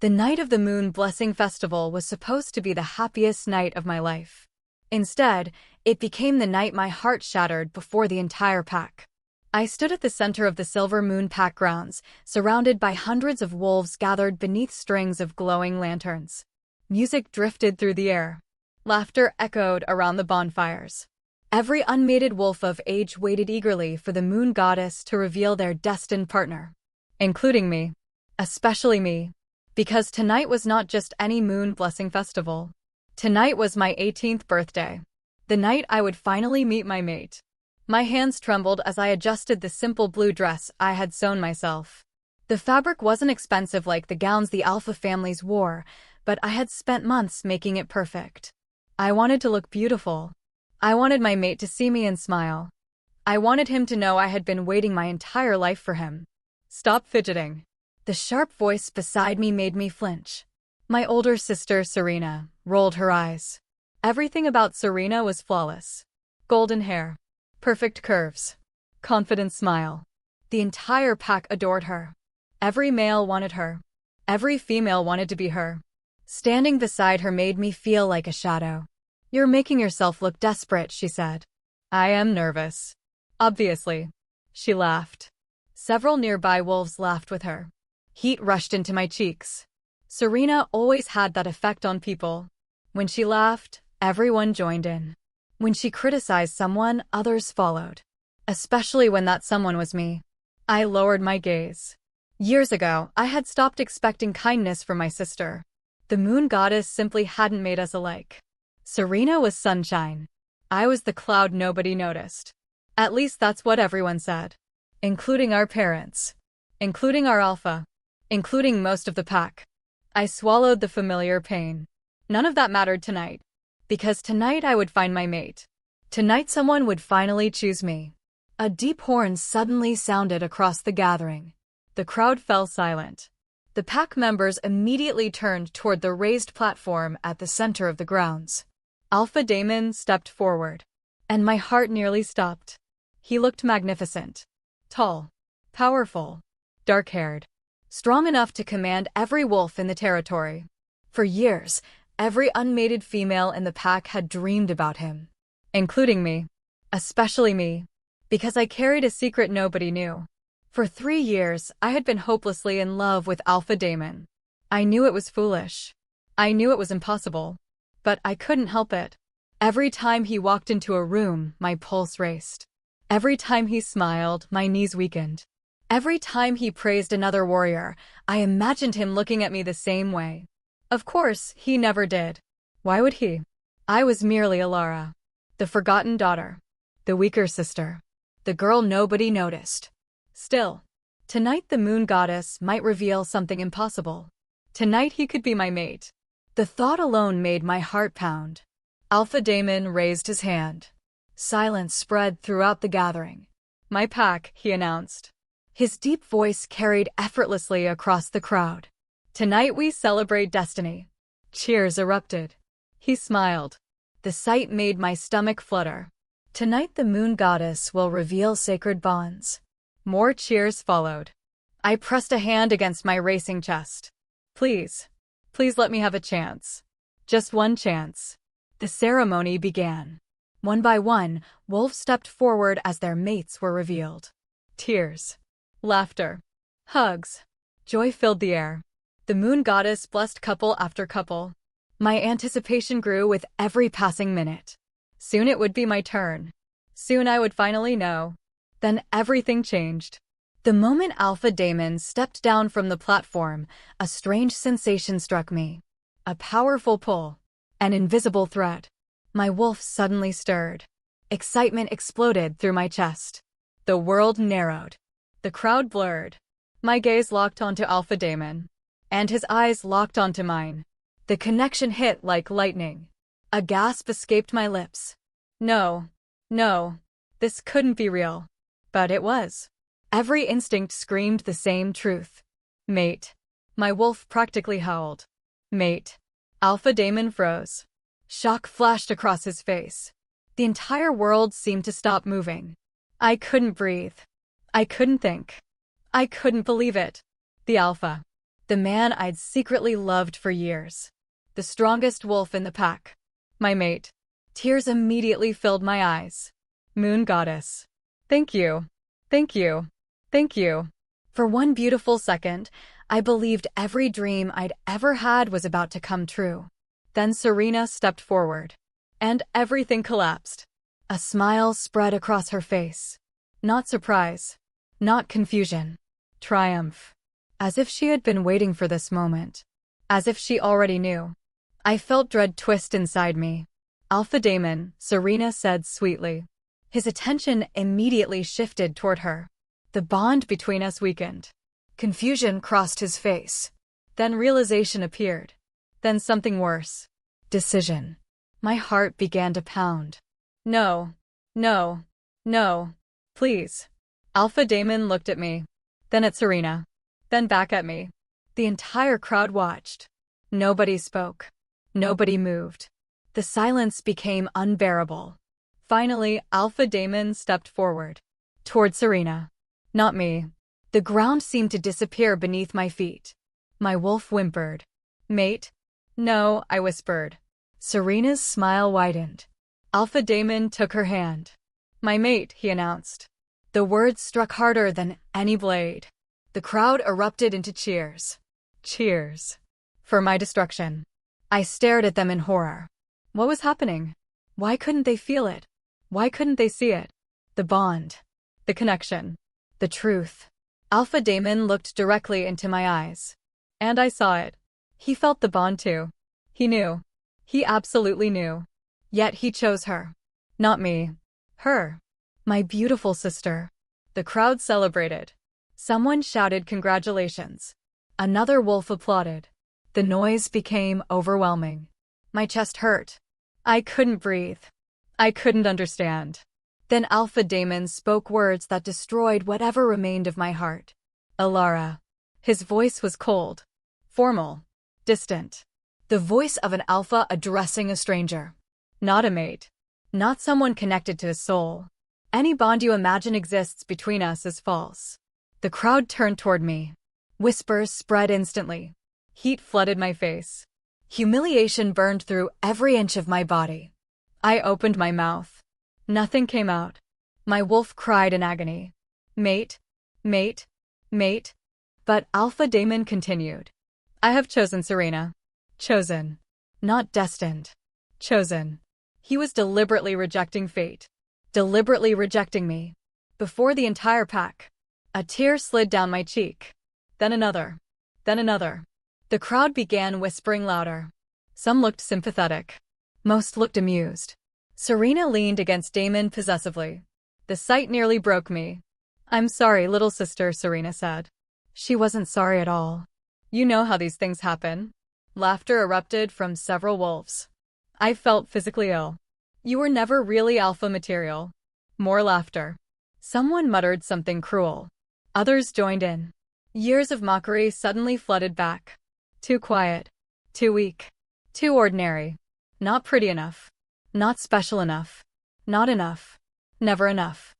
The night of the Moon Blessing Festival was supposed to be the happiest night of my life. Instead, it became the night my heart shattered before the entire pack. I stood at the center of the Silver Moon Pack grounds, surrounded by hundreds of wolves gathered beneath strings of glowing lanterns. Music drifted through the air. Laughter echoed around the bonfires. Every unmated wolf of age waited eagerly for the moon goddess to reveal their destined partner. Including me. Especially me. Because tonight was not just any moon blessing festival. Tonight was my 18th birthday. The night I would finally meet my mate. My hands trembled as I adjusted the simple blue dress I had sewn myself. The fabric wasn't expensive like the gowns the Alpha families wore, but I had spent months making it perfect. I wanted to look beautiful. I wanted my mate to see me and smile. I wanted him to know I had been waiting my entire life for him. Stop fidgeting. The sharp voice beside me made me flinch. My older sister, Serena, rolled her eyes. Everything about Serena was flawless. Golden hair. Perfect curves. Confident smile. The entire pack adored her. Every male wanted her. Every female wanted to be her. Standing beside her made me feel like a shadow. "You're making yourself look desperate," she said. "I am nervous." "Obviously." She laughed. Several nearby wolves laughed with her. Heat rushed into my cheeks. Serena always had that effect on people. When she laughed, everyone joined in. When she criticized someone, others followed. Especially when that someone was me. I lowered my gaze. Years ago, I had stopped expecting kindness from my sister. The moon goddess simply hadn't made us alike. Serena was sunshine. I was the cloud nobody noticed. At least that's what everyone said. Including our parents. Including our alpha. Including most of the pack. I swallowed the familiar pain. None of that mattered tonight. Because tonight I would find my mate. Tonight someone would finally choose me. A deep horn suddenly sounded across the gathering. The crowd fell silent. The pack members immediately turned toward the raised platform at the center of the grounds. Alpha Daemon stepped forward. And my heart nearly stopped. He looked magnificent. Tall. Powerful. Dark-haired. Strong enough to command every wolf in the territory. For years, every unmated female in the pack had dreamed about him. Including me. Especially me. Because I carried a secret nobody knew. For 3 years, I had been hopelessly in love with Alpha Daemon. I knew it was foolish. I knew it was impossible. But I couldn't help it. Every time he walked into a room, my pulse raced. Every time he smiled, my knees weakened. Every time he praised another warrior, I imagined him looking at me the same way. Of course, he never did. Why would he? I was merely Alara. The forgotten daughter. The weaker sister. The girl nobody noticed. Still, tonight the moon goddess might reveal something impossible. Tonight he could be my mate. The thought alone made my heart pound. Alpha Daemon raised his hand. Silence spread throughout the gathering. "My pack," he announced. His deep voice carried effortlessly across the crowd. "Tonight we celebrate destiny." Cheers erupted. He smiled. The sight made my stomach flutter. "Tonight the moon goddess will reveal sacred bonds." More cheers followed. I pressed a hand against my racing chest. Please. Please let me have a chance. Just one chance." The ceremony began. One by one, wolves stepped forward as their mates were revealed. Tears. Laughter. Hugs. Joy filled the air. The moon goddess blessed couple after couple. My anticipation grew with every passing minute. Soon it would be my turn. Soon I would finally know. Then everything changed. The moment Alpha Daemon stepped down from the platform, a strange sensation struck me. A powerful pull. An invisible thread. My wolf suddenly stirred. Excitement exploded through my chest. The world narrowed. The crowd blurred. My gaze locked onto Alpha Daemon. And his eyes locked onto mine. The connection hit like lightning. A gasp escaped my lips. No. No. This couldn't be real. But it was. Every instinct screamed the same truth. Mate. My wolf practically howled. Mate. Alpha Daemon froze. Shock flashed across his face. The entire world seemed to stop moving. I couldn't breathe. I couldn't think. I couldn't believe it. The Alpha. The man I'd secretly loved for years. The strongest wolf in the pack. My mate. Tears immediately filled my eyes. Moon goddess. Thank you. Thank you. Thank you. For one beautiful second, I believed every dream I'd ever had was about to come true. Then Serena stepped forward. And everything collapsed. A smile spread across her face. Not surprise. Not confusion. Triumph. As if she had been waiting for this moment. As if she already knew. I felt dread twist inside me. Alpha Daemon, Serena said sweetly. His attention immediately shifted toward her. The bond between us weakened. Confusion crossed his face. Then realization appeared. Then something worse. Decision. My heart began to pound. No. No. No. Please. Alpha Daemon looked at me. Then at Serena. Then back at me. The entire crowd watched. Nobody spoke. Nobody moved. The silence became unbearable. Finally, Alpha Daemon stepped forward. Toward Serena. Not me. The ground seemed to disappear beneath my feet. My wolf whimpered. Mate? No, I whispered. Serena's smile widened. Alpha Daemon took her hand. My mate, he announced. The words struck harder than any blade. The crowd erupted into cheers. Cheers. For my destruction. I stared at them in horror. What was happening? Why couldn't they feel it? Why couldn't they see it? The bond. The connection. The truth. Alpha Daemon looked directly into my eyes. And I saw it. He felt the bond too. He knew. He absolutely knew. Yet he chose her. Not me. Her. My beautiful sister. The crowd celebrated. Someone shouted congratulations. Another wolf applauded. The noise became overwhelming. My chest hurt. I couldn't breathe. I couldn't understand. Then Alpha Daemon spoke words that destroyed whatever remained of my heart. Alara. His voice was cold. Formal. Distant. The voice of an alpha addressing a stranger. Not a mate. Not someone connected to his soul. Any bond you imagine exists between us is false. The crowd turned toward me. Whispers spread instantly. Heat flooded my face. Humiliation burned through every inch of my body. I opened my mouth. Nothing came out. My wolf cried in agony. Mate, mate, mate. But Alpha Daemon continued. I have chosen Serena. Chosen. Not destined. Chosen. He was deliberately rejecting fate. Deliberately rejecting me. Before the entire pack. A tear slid down my cheek. Then another. Then another. The crowd began whispering louder. Some looked sympathetic. Most looked amused. Serena leaned against Daemon possessively. The sight nearly broke me. I'm sorry, little sister, Serena said. She wasn't sorry at all. You know how these things happen. Laughter erupted from several wolves. I felt physically ill. You were never really alpha material. More laughter. Someone muttered something cruel. Others joined in. Years of mockery suddenly flooded back. Too quiet. Too weak. Too ordinary. Not pretty enough. Not special enough. Not enough. Never enough.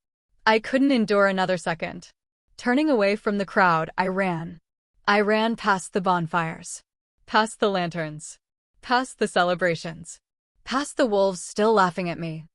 I couldn't endure another second. Turning away from the crowd, I ran. I ran past the bonfires. Past the lanterns. Past the celebrations. Past the wolves still laughing at me.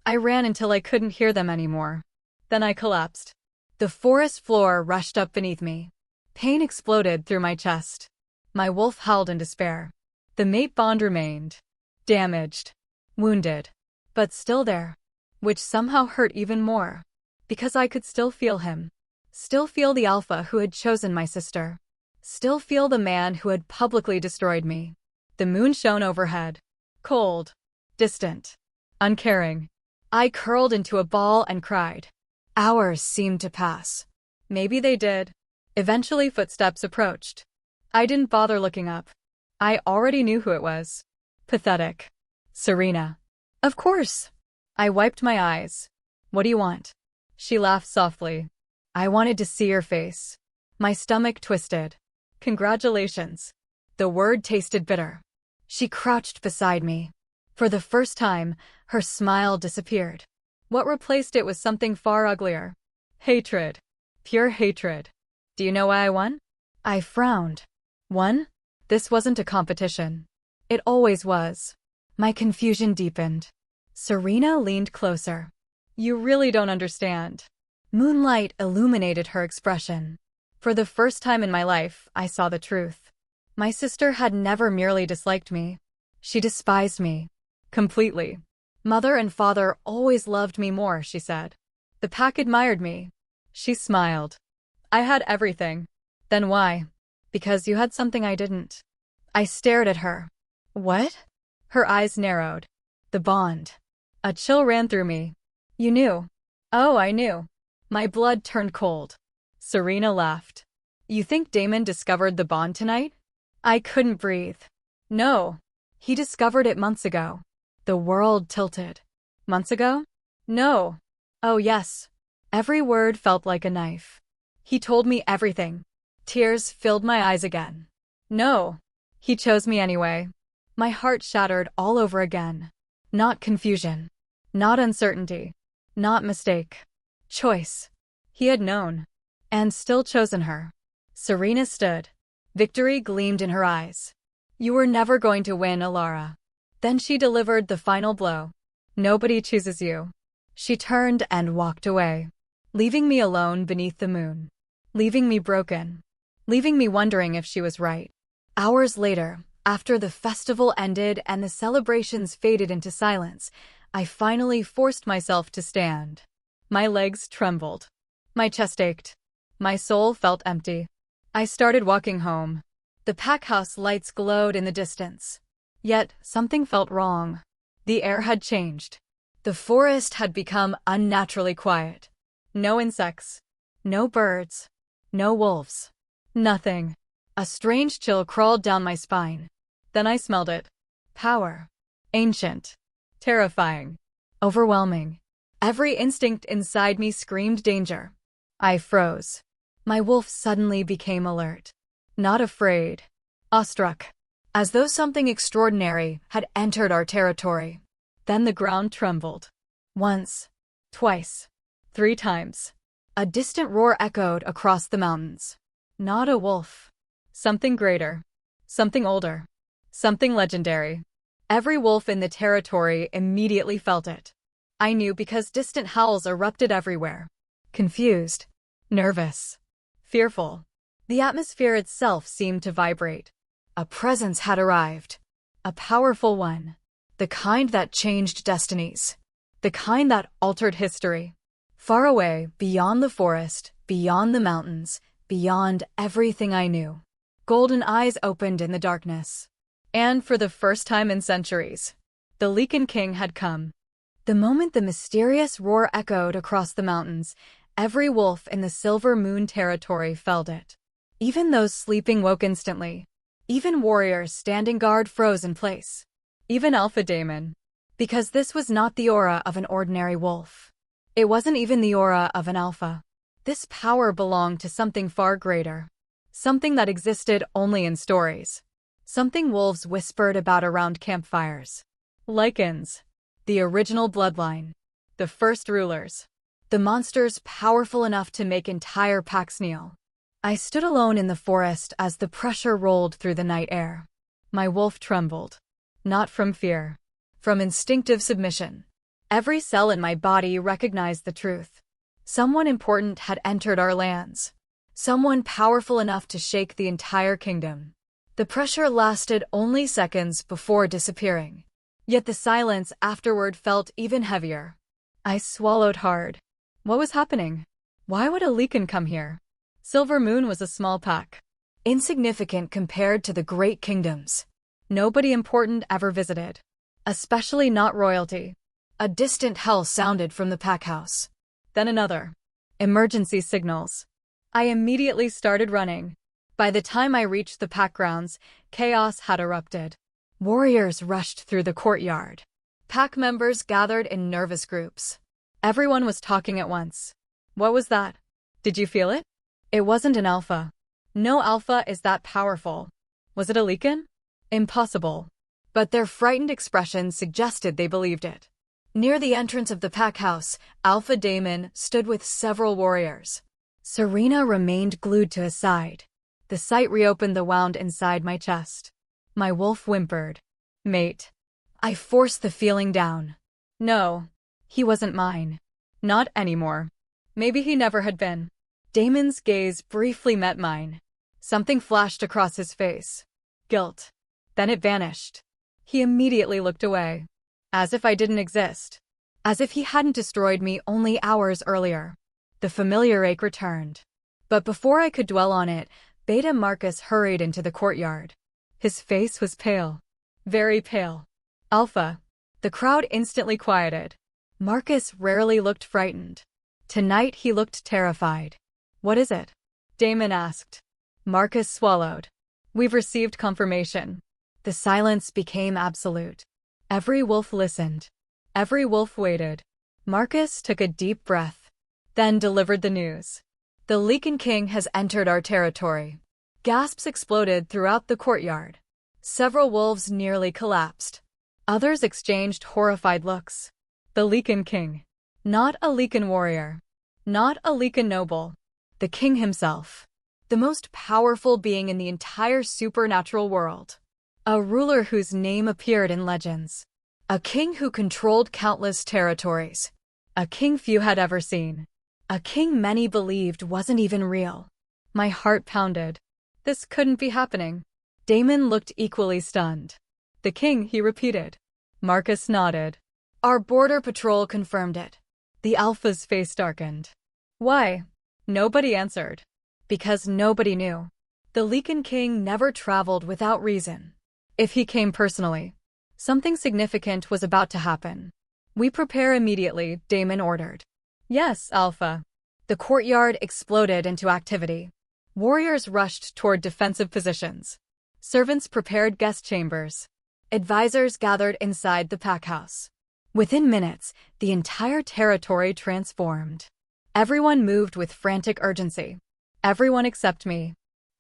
I ran until I couldn't hear them anymore. Then I collapsed. The forest floor rushed up beneath me. Pain exploded through my chest. My wolf howled in despair. The mate bond remained. Damaged. Wounded. But still there. Which somehow hurt even more. Because I could still feel him. Still feel the alpha who had chosen my sister. Still feel the man who had publicly destroyed me. The moon shone overhead. Cold. Distant. Uncaring. I curled into a ball and cried. Hours seemed to pass. Maybe they did. Eventually footsteps approached. I didn't bother looking up. I already knew who it was. Pathetic. Serena. Of course. I wiped my eyes. What do you want? She laughed softly. I wanted to see her face. My stomach twisted. Congratulations. The word tasted bitter. She crouched beside me. For the first time, her smile disappeared. What replaced it was something far uglier. Hatred. Pure hatred. Do you know why I won? I frowned. One, this wasn't a competition. It always was. My confusion deepened. Serena leaned closer. You really don't understand. Moonlight illuminated her expression. For the first time in my life, I saw the truth. My sister had never merely disliked me. She despised me. Completely. Mother and father always loved me more, she said. The pack admired me. She smiled. I had everything. Then why? Because you had something I didn't. I stared at her. What? Her eyes narrowed. The bond. A chill ran through me. You knew. Oh, I knew. My blood turned cold. Serena laughed. You think Damon discovered the bond tonight? I couldn't breathe. No. He discovered it months ago. The world tilted. Months ago? No. Oh, yes. Every word felt like a knife. He told me everything. Tears filled my eyes again. No. He chose me anyway. My heart shattered all over again. Not confusion. Not uncertainty. Not mistake. Choice. He had known. And still chosen her. Serena stood. Victory gleamed in her eyes. You were never going to win, Alara. Then she delivered the final blow. Nobody chooses you. She turned and walked away, leaving me alone beneath the moon. Leaving me broken. Leaving me wondering if she was right. Hours later, after the festival ended and the celebrations faded into silence, I finally forced myself to stand. My legs trembled. My chest ached. My soul felt empty. I started walking home. The pack house lights glowed in the distance. Yet, something felt wrong. The air had changed. The forest had become unnaturally quiet. No insects. No birds. No wolves. Nothing. A strange chill crawled down my spine. Then I smelled it. Power. Ancient. Terrifying. Overwhelming. Every instinct inside me screamed danger. I froze. My wolf suddenly became alert. Not afraid. Awestruck. As though something extraordinary had entered our territory. Then the ground trembled. Once. Twice. 3 times. A distant roar echoed across the mountains. Not a wolf. Something greater. Something older. Something legendary. Every wolf in the territory immediately felt it. I knew because distant howls erupted everywhere. Confused. Nervous. Fearful. The atmosphere itself seemed to vibrate. A presence had arrived. A powerful one. The kind that changed destinies. The kind that altered history. Far away, beyond the forest, beyond the mountains, beyond everything I knew. Golden eyes opened in the darkness. And for the first time in centuries, the Lycan king had come. The moment the mysterious roar echoed across the mountains, every wolf in the Silver Moon territory felt it. Even those sleeping woke instantly. Even warriors standing guard froze in place. Even Alpha Damon. Because this was not the aura of an ordinary wolf. It wasn't even the aura of an alpha. This power belonged to something far greater. Something that existed only in stories. Something wolves whispered about around campfires. Lycans. The original bloodline. The first rulers. The monsters powerful enough to make entire packs kneel. I stood alone in the forest as the pressure rolled through the night air. My wolf trembled. Not from fear. From instinctive submission. Every cell in my body recognized the truth. Someone important had entered our lands. Someone powerful enough to shake the entire kingdom. The pressure lasted only seconds before disappearing. Yet the silence afterward felt even heavier. I swallowed hard. What was happening? Why would a Lycan come here? Silver Moon was a small pack. Insignificant compared to the great kingdoms. Nobody important ever visited. Especially not royalty. A distant howl sounded from the pack house. Then another. Emergency signals. I immediately started running. By the time I reached the pack grounds, chaos had erupted. Warriors rushed through the courtyard. Pack members gathered in nervous groups. Everyone was talking at once. What was that? Did you feel it? It wasn't an alpha. No alpha is that powerful. Was it a Lycan? Impossible. But their frightened expressions suggested they believed it. Near the entrance of the pack house, Alpha Damon stood with several warriors. Serena remained glued to his side. The sight reopened the wound inside my chest. My wolf whimpered. Mate. I forced the feeling down. No. He wasn't mine. Not anymore. Maybe he never had been. Damon's gaze briefly met mine. Something flashed across his face. Guilt. Then it vanished. He immediately looked away. As if I didn't exist. As if he hadn't destroyed me only hours earlier. The familiar ache returned. But before I could dwell on it, Beta Marcus hurried into the courtyard. His face was pale. Very pale. Alpha. The crowd instantly quieted. Marcus rarely looked frightened. Tonight he looked terrified. What is it? Damon asked. Marcus swallowed. We've received confirmation. The silence became absolute. Every wolf listened. Every wolf waited. Marcus took a deep breath. Then delivered the news. The Lycan king has entered our territory. Gasps exploded throughout the courtyard. Several wolves nearly collapsed. Others exchanged horrified looks. The Lycan king. Not a Lycan warrior. Not a Lycan noble. The king himself. The most powerful being in the entire supernatural world. A ruler whose name appeared in legends. A king who controlled countless territories. A king few had ever seen. A king many believed wasn't even real. My heart pounded. This couldn't be happening. Damon looked equally stunned. The king, he repeated. Marcus nodded. Our border patrol confirmed it. The Alpha's face darkened. Why? Nobody answered. Because nobody knew. The Lycan king never traveled without reason. If he came personally, something significant was about to happen. We prepare immediately, Damon ordered. Yes, Alpha. The courtyard exploded into activity. Warriors rushed toward defensive positions. Servants prepared guest chambers. Advisors gathered inside the packhouse. Within minutes, the entire territory transformed. Everyone moved with frantic urgency. Everyone except me.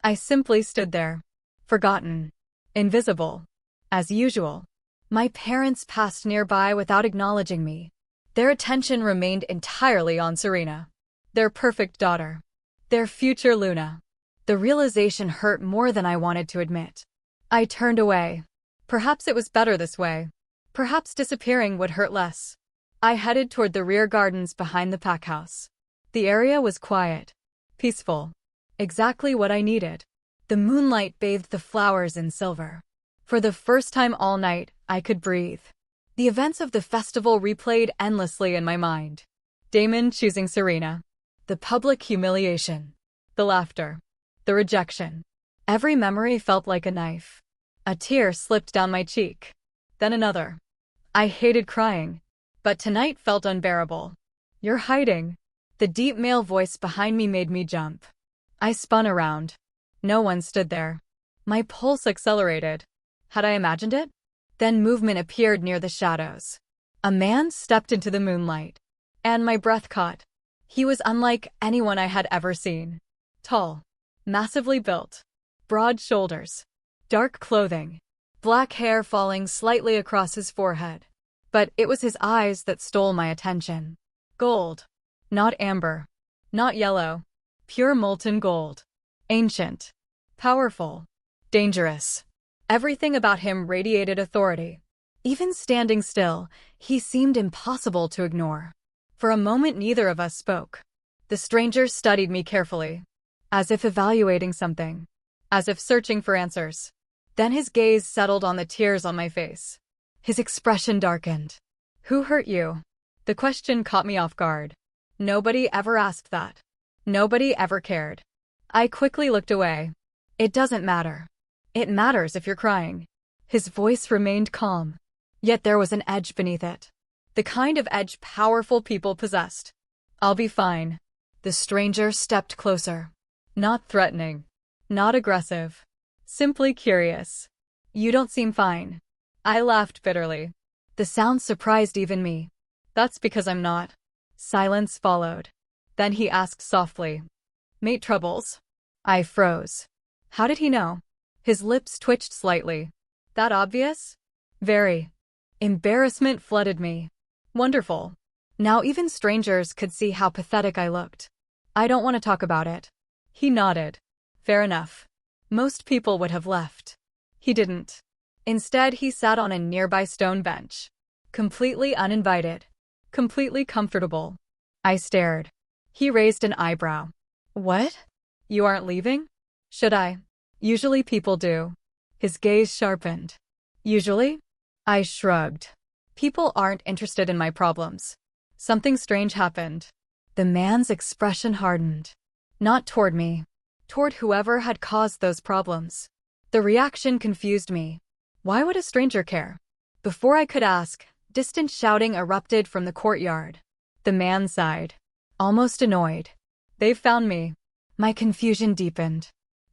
I simply stood there. Forgotten. Invisible. As usual. My parents passed nearby without acknowledging me. Their attention remained entirely on Serena. Their perfect daughter. Their future Luna. The realization hurt more than I wanted to admit. I turned away. Perhaps it was better this way. Perhaps disappearing would hurt less. I headed toward the rear gardens behind the packhouse. The area was quiet. Peaceful. Exactly what I needed. The moonlight bathed the flowers in silver. For the first time all night, I could breathe. The events of the festival replayed endlessly in my mind. Damon choosing Serena. The public humiliation. The laughter. The rejection. Every memory felt like a knife. A tear slipped down my cheek. Then another. I hated crying. But tonight felt unbearable. You're hiding. The deep male voice behind me made me jump. I spun around. No one stood there. My pulse accelerated. Had I imagined it? Then movement appeared near the shadows. A man stepped into the moonlight. And my breath caught. He was unlike anyone I had ever seen. Tall. Massively built. Broad shoulders. Dark clothing. Black hair falling slightly across his forehead. But it was his eyes that stole my attention. Gold. Not amber. Not yellow. Pure molten gold. Ancient. Powerful. Dangerous. Everything about him radiated authority. Even standing still, he seemed impossible to ignore. For a moment neither of us spoke. The stranger studied me carefully. As if evaluating something. As if searching for answers. Then his gaze settled on the tears on my face. His expression darkened. Who hurt you? The question caught me off guard. Nobody ever asked that. Nobody ever cared. I quickly looked away. It doesn't matter. It matters if you're crying. His voice remained calm. Yet there was an edge beneath it. The kind of edge powerful people possessed. I'll be fine. The stranger stepped closer. Not threatening. Not aggressive. Simply curious. You don't seem fine. I laughed bitterly. The sound surprised even me. That's because I'm not. Silence followed. Then he asked softly. Mate troubles? I froze. How did he know? His lips twitched slightly. That obvious? Very. Embarrassment flooded me. Wonderful. Now even strangers could see how pathetic I looked. I don't want to talk about it. He nodded. Fair enough. Most people would have left. He didn't. Instead, he sat on a nearby stone bench. Completely uninvited. Completely comfortable. I stared. He raised an eyebrow. What? You aren't leaving? Should I? Usually people do. His gaze sharpened. Usually? I shrugged. People aren't interested in my problems. Something strange happened. The man's expression hardened. Not toward me. Toward whoever had caused those problems. The reaction confused me. Why would a stranger care? Before I could ask, distant shouting erupted from the courtyard. The man sighed. Almost annoyed. They've found me. My confusion deepened.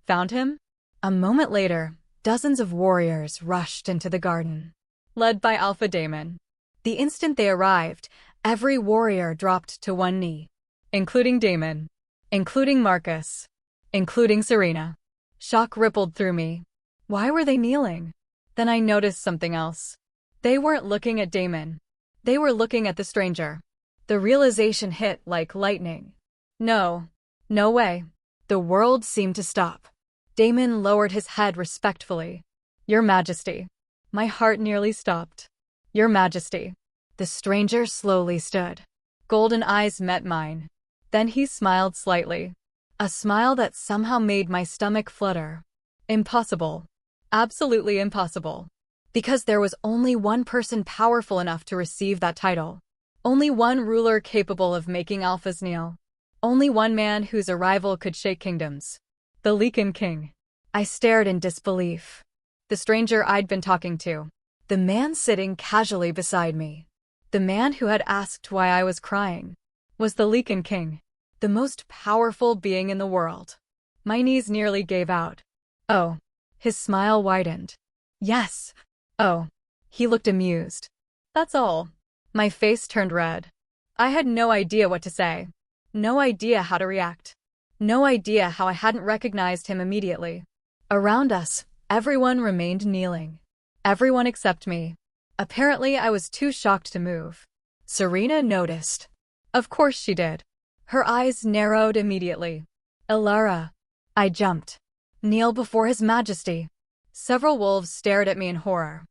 Found him? A moment later, dozens of warriors rushed into the garden. Led by Alpha Daemon. The instant they arrived, every warrior dropped to one knee. Including Daemon. Including Marcus. Including Serena. Shock rippled through me. Why were they kneeling? Then I noticed something else. They weren't looking at Daemon. They were looking at the stranger. The realization hit like lightning. No. No way. The world seemed to stop. Daemon lowered his head respectfully. Your Majesty. My heart nearly stopped. Your Majesty. The stranger slowly stood. Golden eyes met mine. Then he smiled slightly. A smile that somehow made my stomach flutter. Impossible. Absolutely impossible. Because there was only one person powerful enough to receive that title. Only one ruler capable of making alphas kneel. Only one man whose arrival could shake kingdoms. The Lycan king. I stared in disbelief. The stranger I'd been talking to. The man sitting casually beside me. The man who had asked why I was crying. Was the Lycan king. The most powerful being in the world. My knees nearly gave out. Oh. His smile widened. Yes. Oh. He looked amused. That's all. My face turned red. I had no idea what to say. No idea how to react. No idea how I hadn't recognized him immediately. Around us, everyone remained kneeling. Everyone except me. Apparently, I was too shocked to move. Serena noticed. Of course she did. Her eyes narrowed immediately. Elara. I jumped. Kneel before His Majesty. Several wolves stared at me in horror.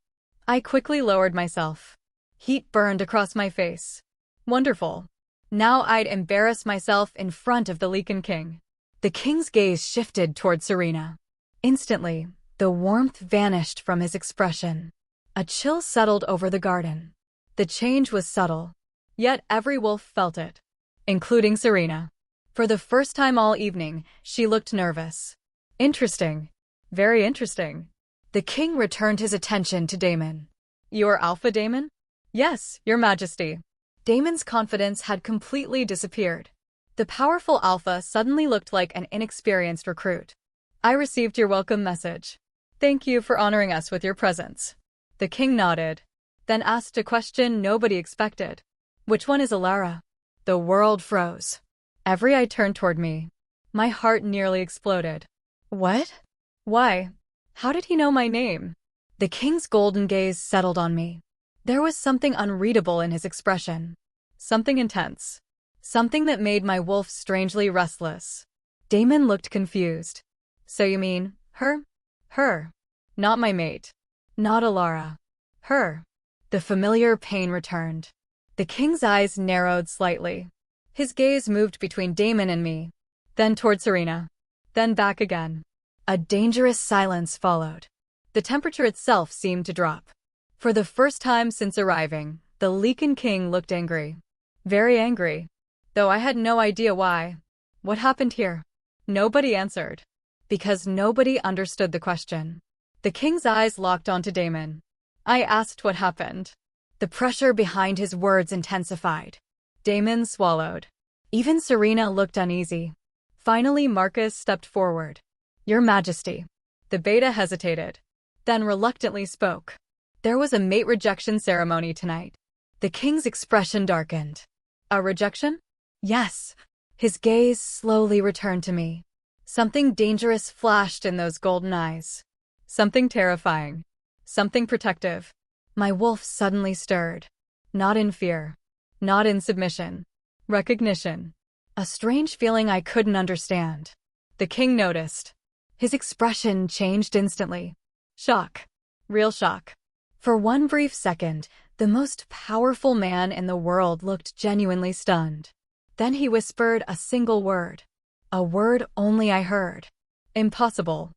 I quickly lowered myself. Heat burned across my face. Wonderful. Now I'd embarrass myself in front of the Lycan king. The king's gaze shifted toward Serena. Instantly, the warmth vanished from his expression. A chill settled over the garden. The change was subtle, yet every wolf felt it, including Serena. For the first time all evening, she looked nervous. Interesting. Very interesting. The king returned his attention to Daemon. You're Alpha Daemon? Yes, Your Majesty. Daemon's confidence had completely disappeared. The powerful Alpha suddenly looked like an inexperienced recruit. I received your welcome message. Thank you for honoring us with your presence. The king nodded, then asked a question nobody expected. Which one is Elara? The world froze. Every eye turned toward me. My heart nearly exploded. What? Why? How did he know my name? The king's golden gaze settled on me. There was something unreadable in his expression. Something intense. Something that made my wolf strangely restless. Daemon looked confused. So you mean, her? Her. Not my mate. Not Elara. Her. The familiar pain returned. The king's eyes narrowed slightly. His gaze moved between Daemon and me, then toward Serena, then back again. A dangerous silence followed. The temperature itself seemed to drop. For the first time since arriving, the Lycan king looked angry. Very angry. Though I had no idea why. What happened here? Nobody answered. Because nobody understood the question. The king's eyes locked onto Daemon. I asked what happened. The pressure behind his words intensified. Daemon swallowed. Even Serena looked uneasy. Finally, Marcus stepped forward. Your Majesty. The beta hesitated, then reluctantly spoke. There was a mate rejection ceremony tonight. The king's expression darkened. A rejection? Yes. His gaze slowly returned to me. Something dangerous flashed in those golden eyes. Something terrifying. Something protective. My wolf suddenly stirred. Not in fear. Not in submission. Recognition. A strange feeling I couldn't understand. The king noticed. His expression changed instantly. Shock. Real shock. For one brief second, the most powerful man in the world looked genuinely stunned. Then he whispered a single word. A word only I heard. Impossible.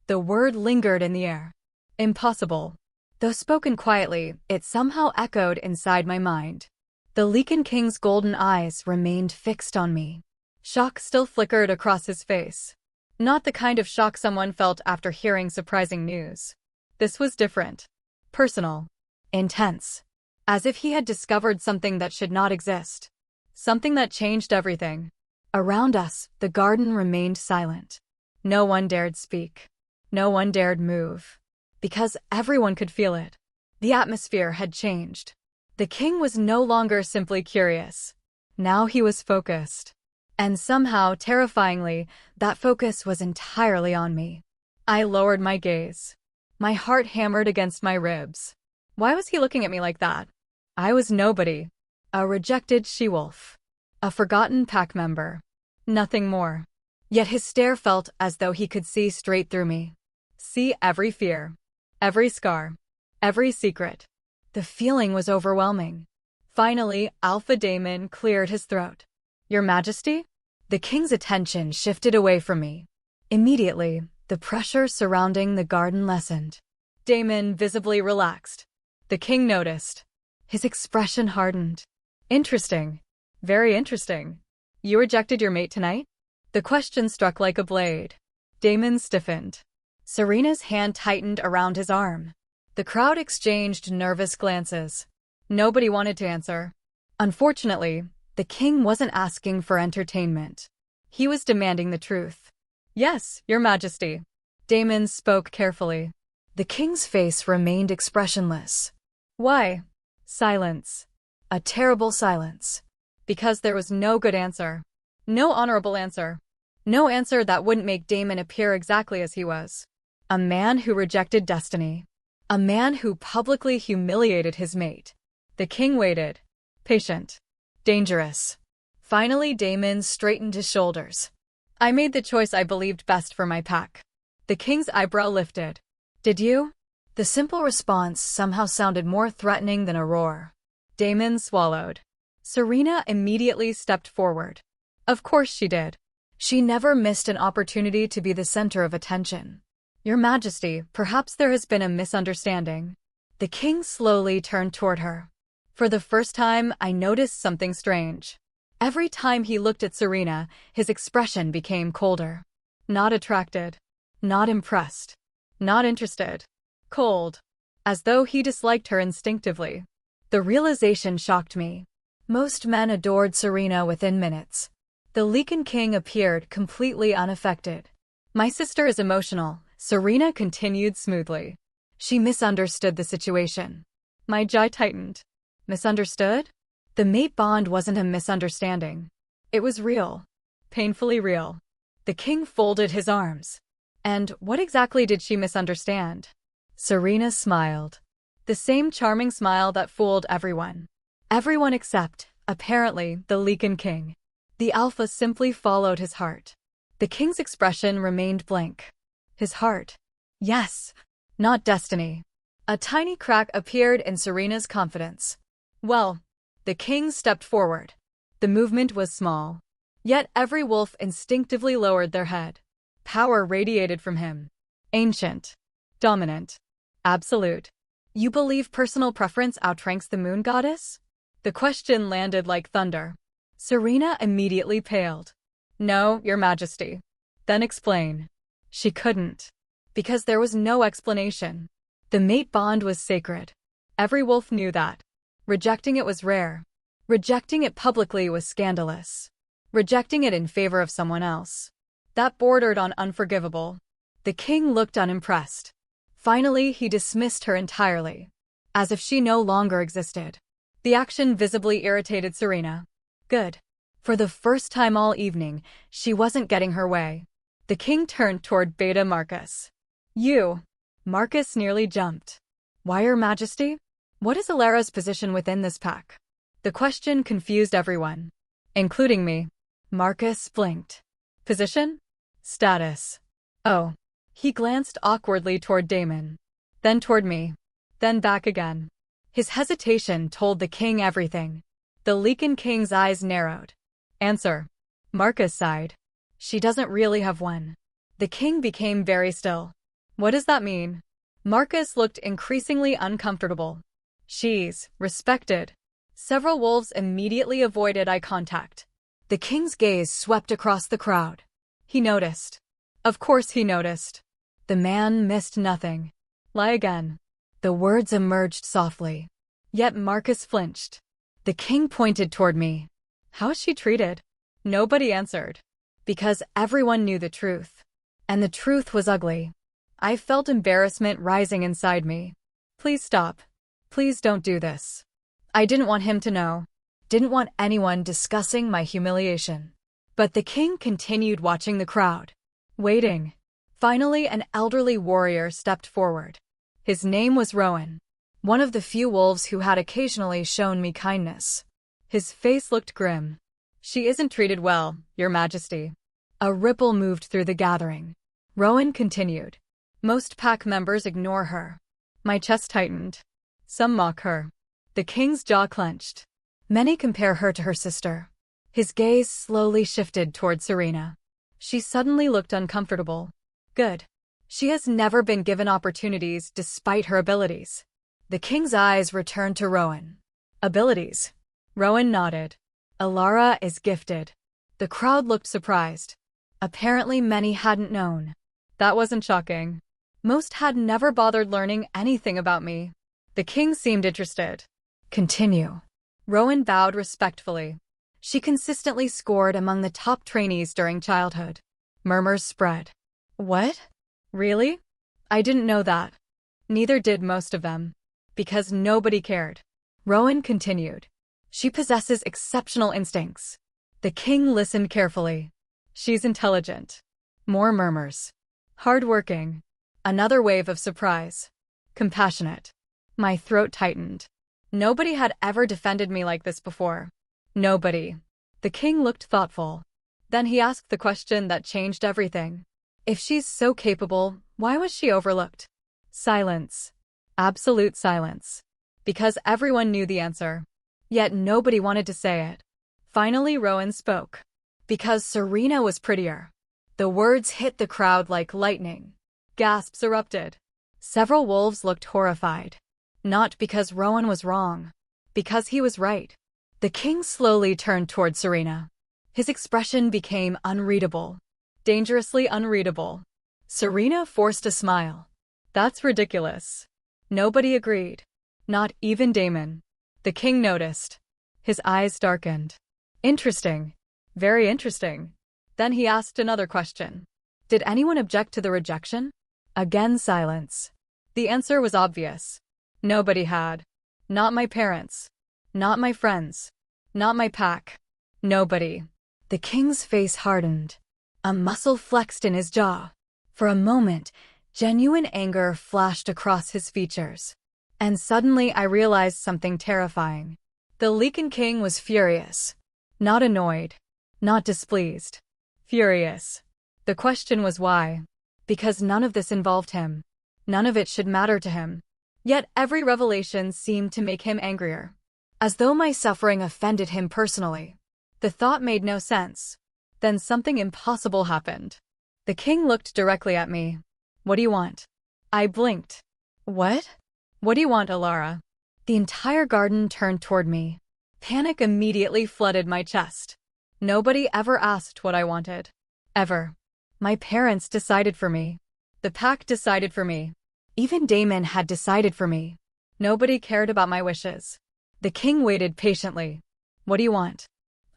The word lingered in the air. Impossible. Though spoken quietly, it somehow echoed inside my mind. The Lycan King's golden eyes remained fixed on me. Shock still flickered across his face. Not the kind of shock someone felt after hearing surprising news. This was different. Personal. Intense. As if he had discovered something that should not exist. Something that changed everything. Around us, the garden remained silent. No one dared speak. No one dared move. Because everyone could feel it. The atmosphere had changed. The king was no longer simply curious. Now he was focused. And somehow, terrifyingly, that focus was entirely on me. I lowered my gaze. My heart hammered against my ribs. Why was he looking at me like that? I was nobody. A rejected she-wolf. A forgotten pack member. Nothing more. Yet his stare felt as though he could see straight through me. See every fear. Every scar. Every secret. The feeling was overwhelming. Finally, Alpha Daemon cleared his throat. Your Majesty? The king's attention shifted away from me. Immediately, the pressure surrounding the garden lessened. Daemon visibly relaxed. The king noticed. His expression hardened. Interesting. Very interesting. You rejected your mate tonight? The question struck like a blade. Daemon stiffened. Serena's hand tightened around his arm. The crowd exchanged nervous glances. Nobody wanted to answer. Unfortunately, the king wasn't asking for entertainment. He was demanding the truth. Yes, Your Majesty. Daemon spoke carefully. The king's face remained expressionless. Why? Silence. A terrible silence. Because there was no good answer. No honorable answer. No answer that wouldn't make Daemon appear exactly as he was. A man who rejected destiny. A man who publicly humiliated his mate. The king waited. Patient. Dangerous. Finally, Daemon straightened his shoulders. I made the choice I believed best for my pack. The king's eyebrow lifted. Did you? The simple response somehow sounded more threatening than a roar. Daemon swallowed. Serena immediately stepped forward. Of course she did. She never missed an opportunity to be the center of attention. Your Majesty, perhaps there has been a misunderstanding. The king slowly turned toward her. For the first time, I noticed something strange. Every time he looked at Serena, his expression became colder. Not attracted. Not impressed. Not interested. Cold. As though he disliked her instinctively. The realization shocked me. Most men adored Serena within minutes. The Lycan king appeared completely unaffected. My sister is emotional, Serena continued smoothly. She misunderstood the situation. My jaw tightened. Misunderstood? The mate bond wasn't a misunderstanding. It was real. Painfully real. The king folded his arms. And what exactly did she misunderstand? Serena smiled. The same charming smile that fooled everyone. Everyone except, apparently, the Lycan king. The alpha simply followed his heart. The king's expression remained blank. His heart. Yes. Not destiny. A tiny crack appeared in Serena's confidence. Well, the king stepped forward. The movement was small. Yet every wolf instinctively lowered their head. Power radiated from him. Ancient. Dominant. Absolute. You believe personal preference outranks the moon goddess? The question landed like thunder. Serena immediately paled. No, Your Majesty. Then explain. She couldn't. Because there was no explanation. The mate bond was sacred. Every wolf knew that. Rejecting it was rare. Rejecting it publicly was scandalous. Rejecting it in favor of someone else. That bordered on unforgivable. The king looked unimpressed. Finally, he dismissed her entirely. As if she no longer existed. The action visibly irritated Serena. Good. For the first time all evening, she wasn't getting her way. The king turned toward Beta Marcus. You. Marcus nearly jumped. Why, Your Majesty? What is Alara's position within this pack? The question confused everyone. Including me. Marcus blinked. Position? Status. Oh. He glanced awkwardly toward Damon, then toward me, then back again. His hesitation told the king everything. The Lycan king's eyes narrowed. Answer. Marcus sighed. She doesn't really have one. The king became very still. What does that mean? Marcus looked increasingly uncomfortable. She's respected. Several wolves immediately avoided eye contact. The king's gaze swept across the crowd. He noticed. Of course he noticed. The man missed nothing. Lie again. The words emerged softly. Yet Marcus flinched. The king pointed toward me. How is she treated? Nobody answered. Because everyone knew the truth. And the truth was ugly. I felt embarrassment rising inside me. Please stop. Please don't do this. I didn't want him to know. Didn't want anyone discussing my humiliation. But the king continued watching the crowd. Waiting. Finally, an elderly warrior stepped forward. His name was Rowan, one of the few wolves who had occasionally shown me kindness. His face looked grim. She isn't treated well, Your Majesty. A ripple moved through the gathering. Rowan continued. Most pack members ignore her. My chest tightened. Some mock her. The king's jaw clenched. Many compare her to her sister. His gaze slowly shifted toward Serena. She suddenly looked uncomfortable. Good. She has never been given opportunities despite her abilities. The king's eyes returned to Rowan. Abilities. Rowan nodded. Alara is gifted. The crowd looked surprised. Apparently many hadn't known. That wasn't shocking. Most had never bothered learning anything about me. The king seemed interested. Continue. Rowan bowed respectfully. She consistently scored among the top trainees during childhood. Murmurs spread. What? Really? I didn't know that. Neither did most of them. Because nobody cared. Rowan continued. She possesses exceptional instincts. The king listened carefully. She's intelligent. More murmurs. Hardworking. Another wave of surprise. Compassionate. My throat tightened. Nobody had ever defended me like this before. Nobody. The king looked thoughtful. Then he asked the question that changed everything. If she's so capable, why was she overlooked? Silence. Absolute silence. Because everyone knew the answer. Yet nobody wanted to say it. Finally, Rowan spoke. Because Serena was prettier. The words hit the crowd like lightning. Gasps erupted. Several wolves looked horrified. Not because Rowan was wrong. Because he was right. The king slowly turned toward Serena. His expression became unreadable. Dangerously unreadable. Serena forced a smile. That's ridiculous. Nobody agreed. Not even Damon. The king noticed. His eyes darkened. Interesting. Very interesting. Then he asked another question. Did anyone object to the rejection? Again silence. The answer was obvious. Nobody had. Not my parents. Not my friends. Not my pack. Nobody. The king's face hardened. A muscle flexed in his jaw. For a moment, genuine anger flashed across his features. And suddenly I realized something terrifying. The Lycan king was furious. Not annoyed. Not displeased. Furious. The question was why. Because none of this involved him. None of it should matter to him. Yet every revelation seemed to make him angrier. As though my suffering offended him personally. The thought made no sense. Then something impossible happened. The king looked directly at me. What do you want? I blinked. What? What do you want, Alara? The entire garden turned toward me. Panic immediately flooded my chest. Nobody ever asked what I wanted. Ever. My parents decided for me. The pack decided for me. Even Damon had decided for me. Nobody cared about my wishes. The king waited patiently. What do you want?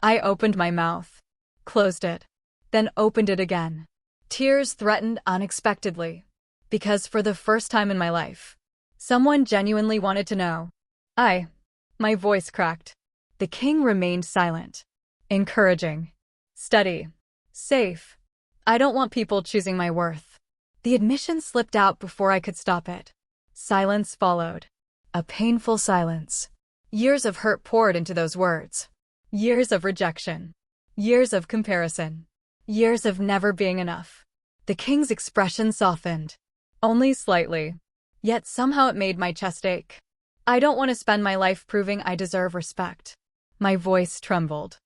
I opened my mouth. Closed it. Then opened it again. Tears threatened unexpectedly. Because for the first time in my life, someone genuinely wanted to know. My voice cracked. The king remained silent. Encouraging. Steady. Safe. I don't want people choosing my worth. The admission slipped out before I could stop it. Silence followed. A painful silence. Years of hurt poured into those words. Years of rejection. Years of comparison. Years of never being enough. The king's expression softened. Only slightly. Yet somehow it made my chest ache. I don't want to spend my life proving I deserve respect. My voice trembled.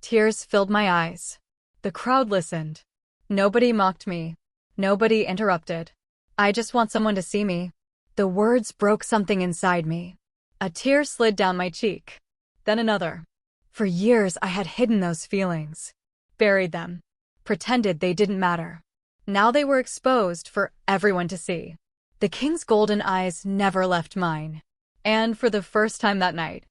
Tears filled my eyes. The crowd listened. Nobody mocked me. Nobody interrupted. I just want someone to see me. The words broke something inside me. A tear slid down my cheek. Then another. For years I had hidden those feelings. Buried them. Pretended they didn't matter. Now they were exposed for everyone to see. The king's golden eyes never left mine. And for the first time that night,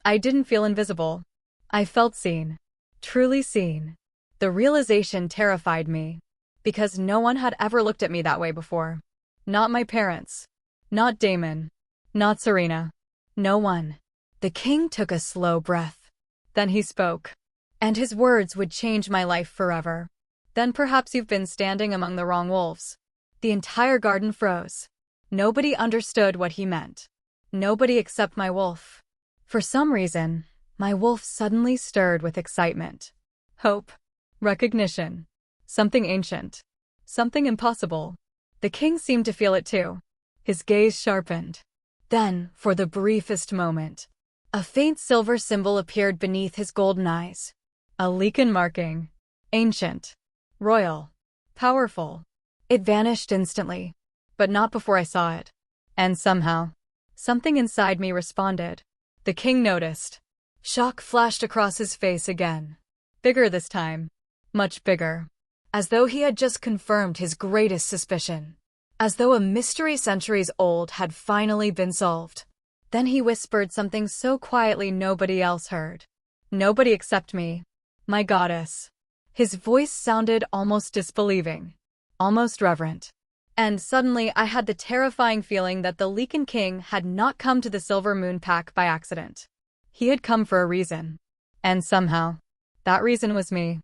I didn't feel invisible. I felt seen. Truly seen. The realization terrified me. Because no one had ever looked at me that way before. Not my parents. Not Damon. Not Serena. No one. The king took a slow breath. Then he spoke. And his words would change my life forever. Then perhaps you've been standing among the wrong wolves. The entire garden froze. Nobody understood what he meant. Nobody except my wolf. For some reason, my wolf suddenly stirred with excitement. Hope. Recognition. Something ancient. Something impossible. The king seemed to feel it too. His gaze sharpened. Then, for the briefest moment, a faint silver symbol appeared beneath his golden eyes. A Lycan marking. Ancient. Royal. Powerful. It vanished instantly. But not before I saw it. And somehow, something inside me responded. The king noticed. Shock flashed across his face again. Bigger this time. Much bigger. As though he had just confirmed his greatest suspicion. As though a mystery centuries old had finally been solved. Then he whispered something so quietly nobody else heard. Nobody except me. My goddess. His voice sounded almost disbelieving. Almost reverent. And suddenly I had the terrifying feeling that the Lycan king had not come to the Silver Moon Pack by accident. He had come for a reason. And somehow, that reason was me.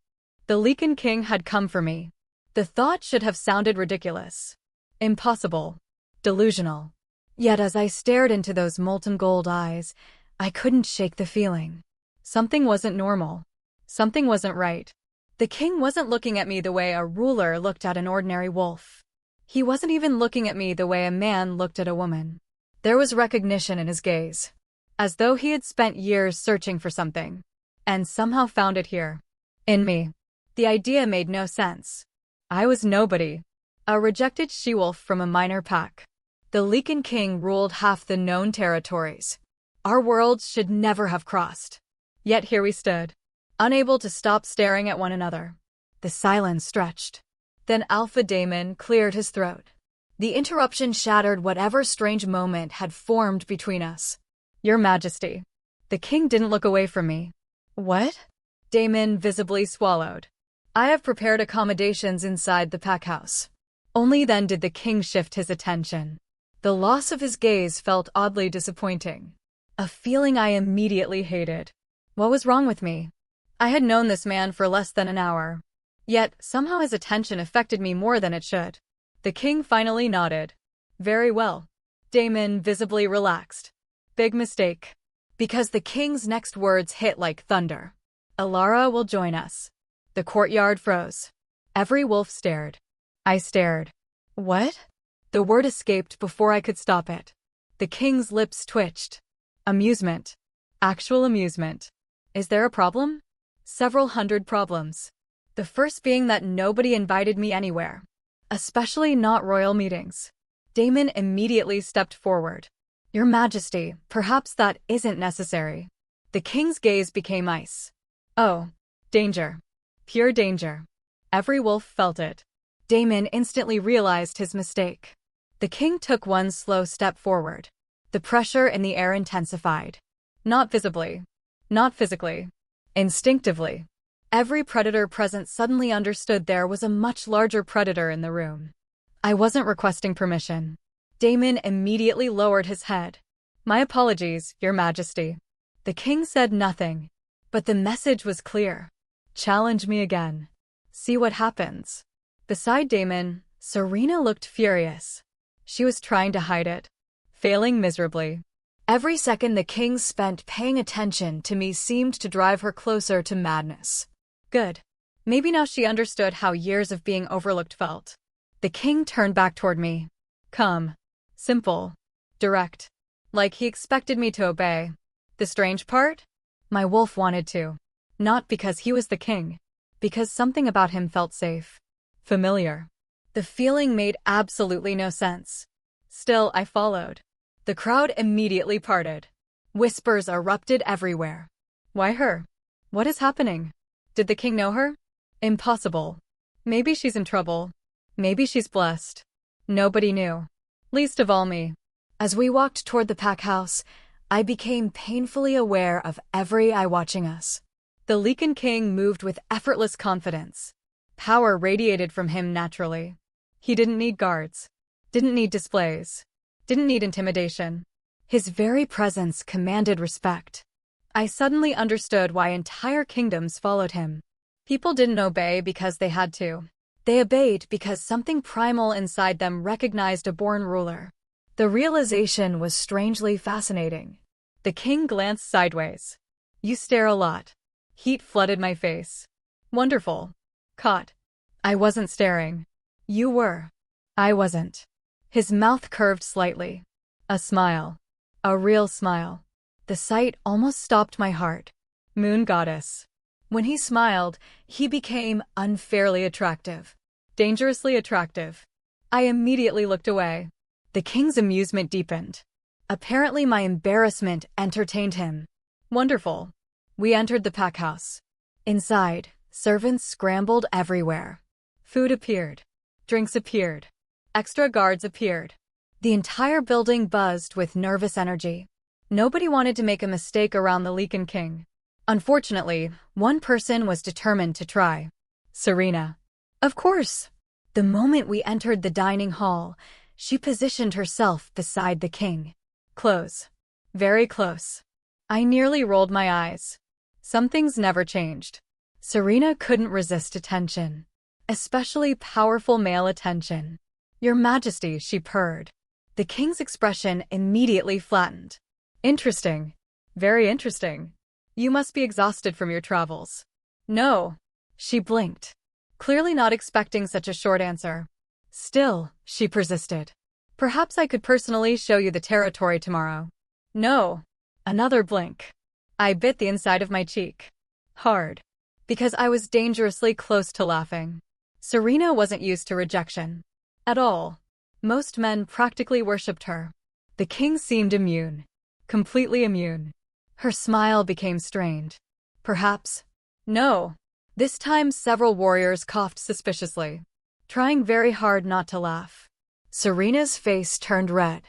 The Lycan king had come for me. The thought should have sounded ridiculous. Impossible. Delusional. Yet as I stared into those molten gold eyes, I couldn't shake the feeling. Something wasn't normal. Something wasn't right. The king wasn't looking at me the way a ruler looked at an ordinary wolf. He wasn't even looking at me the way a man looked at a woman. There was recognition in his gaze. As though he had spent years searching for something. And somehow found it here. In me. The idea made no sense. I was nobody. A rejected she-wolf from a minor pack. The Lycan king ruled half the known territories. Our worlds should never have crossed. Yet here we stood. Unable to stop staring at one another. The silence stretched. Then Alpha Damon cleared his throat. The interruption shattered whatever strange moment had formed between us. Your Majesty. The king didn't look away from me. What? Damon visibly swallowed. I have prepared accommodations inside the pack house. Only then did the king shift his attention. The loss of his gaze felt oddly disappointing. A feeling I immediately hated. What was wrong with me? I had known this man for less than an hour. Yet, somehow his attention affected me more than it should. The king finally nodded. Very well. Damon visibly relaxed. Big mistake. Because the king's next words hit like thunder. Alara will join us. The courtyard froze. Every wolf stared. I stared. What? The word escaped before I could stop it. The king's lips twitched. Amusement. Actual amusement. Is there a problem? Several hundred problems. The first being that nobody invited me anywhere. Especially not royal meetings. Damon immediately stepped forward. Your Majesty, perhaps that isn't necessary. The king's gaze became ice. Oh. Danger. Pure danger. Every wolf felt it. Damon instantly realized his mistake. The king took one slow step forward. The pressure in the air intensified. Not visibly. Not physically. Instinctively. Every predator present suddenly understood there was a much larger predator in the room. I wasn't requesting permission. Damon immediately lowered his head. My apologies, Your Majesty. The king said nothing. But the message was clear. Challenge me again. See what happens. Beside Damon, Serena looked furious. She was trying to hide it. Failing miserably. Every second the king spent paying attention to me seemed to drive her closer to madness. Good. Maybe now she understood how years of being overlooked felt. The king turned back toward me. Calm. Simple. Direct. Like he expected me to obey. The strange part? My wolf wanted to. Not because he was the king. Because something about him felt safe. Familiar. The feeling made absolutely no sense. Still, I followed. The crowd immediately parted. Whispers erupted everywhere. Why her? What is happening? Did the king know her? Impossible. Maybe she's in trouble. Maybe she's blessed. Nobody knew. Least of all me. As we walked toward the pack house, I became painfully aware of every eye watching us. The Lycan king moved with effortless confidence. Power radiated from him naturally. He didn't need guards. Didn't need displays. Didn't need intimidation. His very presence commanded respect. I suddenly understood why entire kingdoms followed him. People didn't obey because they had to. They obeyed because something primal inside them recognized a born ruler. The realization was strangely fascinating. The king glanced sideways. You stare a lot. Heat flooded my face. Wonderful. Caught. I wasn't staring. You were. I wasn't. His mouth curved slightly. A smile. A real smile. The sight almost stopped my heart. Moon goddess. When he smiled, he became unfairly attractive. Dangerously attractive. I immediately looked away. The king's amusement deepened. Apparently my embarrassment entertained him. Wonderful. We entered the pack house. Inside, servants scrambled everywhere. Food appeared. Drinks appeared. Extra guards appeared. The entire building buzzed with nervous energy. Nobody wanted to make a mistake around the Lycan king. Unfortunately, one person was determined to try. Serena. Of course. The moment we entered the dining hall, she positioned herself beside the king. Close. Very close. I nearly rolled my eyes. Some things never changed. Serena couldn't resist attention. Especially powerful male attention. Your Majesty, she purred. The king's expression immediately flattened. Interesting. Very interesting. You must be exhausted from your travels. No. She blinked. Clearly not expecting such a short answer. Still, she persisted. Perhaps I could personally show you the territory tomorrow. No. Another blink. I bit the inside of my cheek. Hard. Because I was dangerously close to laughing. Serena wasn't used to rejection. At all. Most men practically worshipped her. The king seemed immune. Completely immune. Her smile became strained. Perhaps. No. This time several warriors coughed suspiciously, trying very hard not to laugh. Serena's face turned red.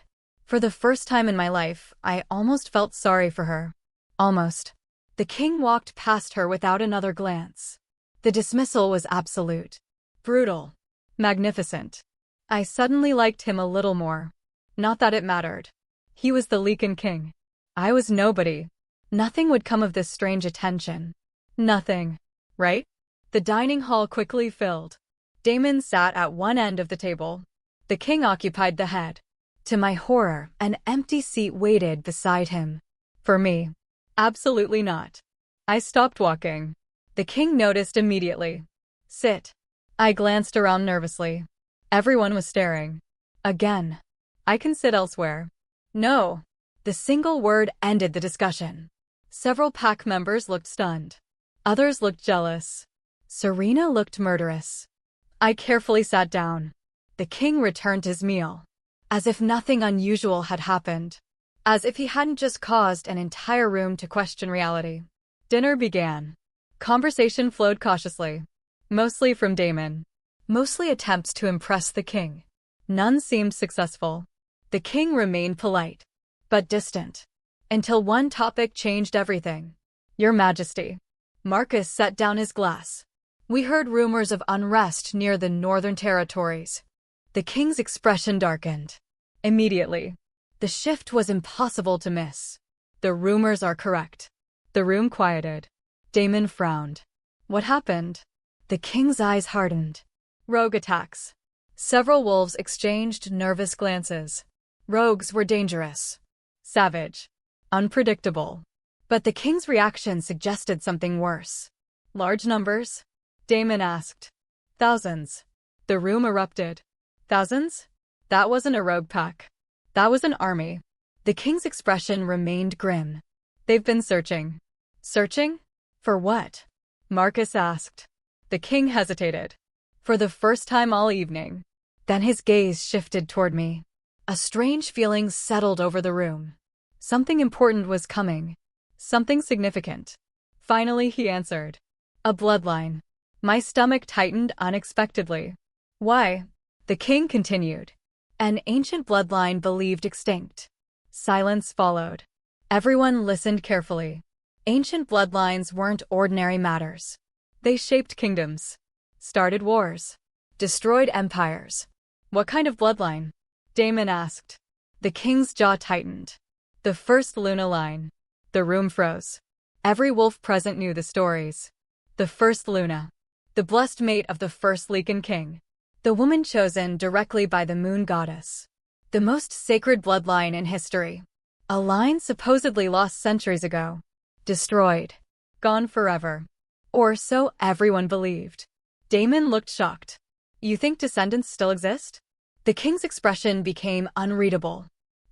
For the first time in my life, I almost felt sorry for her. Almost. The king walked past her without another glance. The dismissal was absolute. Brutal. Magnificent. I suddenly liked him a little more. Not that it mattered. He was the Lycan king. I was nobody. Nothing would come of this strange attention. Nothing. Right? The dining hall quickly filled. Damon sat at one end of the table. The king occupied the head. To my horror, an empty seat waited beside him. For me. Absolutely not. I stopped walking. The king noticed immediately. Sit. I glanced around nervously. Everyone was staring. Again. I can sit elsewhere. No. The single word ended the discussion. Several pack members looked stunned. Others looked jealous. Serena looked murderous. I carefully sat down. The king returned his meal. As if nothing unusual had happened. As if he hadn't just caused an entire room to question reality. Dinner began. Conversation flowed cautiously. Mostly from Damon. Mostly attempts to impress the king. None seemed successful. The king remained polite. But distant. Until one topic changed everything. Your Majesty. Marcus set down his glass. We heard rumors of unrest near the northern territories. The king's expression darkened. Immediately. The shift was impossible to miss. The rumors are correct. The room quieted. Damon frowned. What happened? The king's eyes hardened. Rogue attacks. Several wolves exchanged nervous glances. Rogues were dangerous. Savage. Unpredictable. But the king's reaction suggested something worse. Large numbers. Damon asked. Thousands. The room erupted. Thousands? That wasn't a rogue pack. That was an army. The king's expression remained grim. They've been searching. Searching? For what? Marcus asked. The king hesitated. For the first time all evening. Then his gaze shifted toward me. A strange feeling settled over the room. Something important was coming. Something significant. Finally he answered. A bloodline. My stomach tightened unexpectedly. Why? The king continued. An ancient bloodline believed extinct. Silence followed. Everyone listened carefully. Ancient bloodlines weren't ordinary matters. They shaped kingdoms. Started wars. Destroyed empires. What kind of bloodline? Damon asked. The king's jaw tightened. The first Luna line. The room froze. Every wolf present knew the stories. The first Luna. The blessed mate of the first Lycan king. The woman chosen directly by the moon goddess. The most sacred bloodline in history. A line supposedly lost centuries ago. Destroyed. Gone forever. Or so everyone believed. Damon looked shocked. You think descendants still exist? The king's expression became unreadable.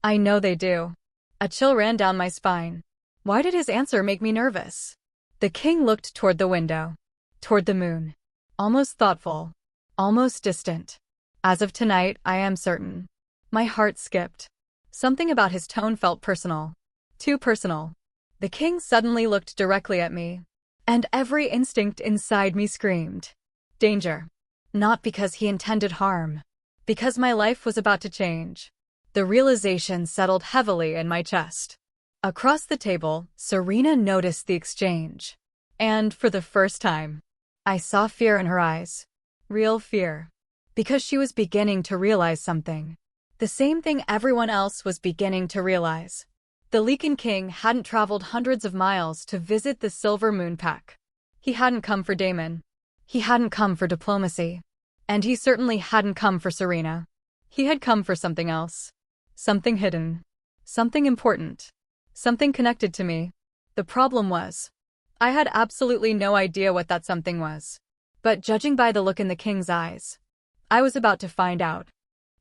I know they do. A chill ran down my spine. Why did his answer make me nervous? The king looked toward the window. Toward the moon. Almost thoughtful. Almost distant. As of tonight, I am certain. My heart skipped. Something about his tone felt personal. Too personal. The king suddenly looked directly at me. And every instinct inside me screamed. Danger. Not because he intended harm. Because my life was about to change. The realization settled heavily in my chest. Across the table, Serena noticed the exchange. And for the first time, I saw fear in her eyes. Real fear. Because she was beginning to realize something. The same thing everyone else was beginning to realize. The Lycan king hadn't traveled hundreds of miles to visit the Silver Moon Pack. He hadn't come for Damon. He hadn't come for diplomacy. And he certainly hadn't come for Serena. He had come for something else. Something hidden. Something important. Something connected to me. The problem was, I had absolutely no idea what that something was. But judging by the look in the king's eyes, I was about to find out.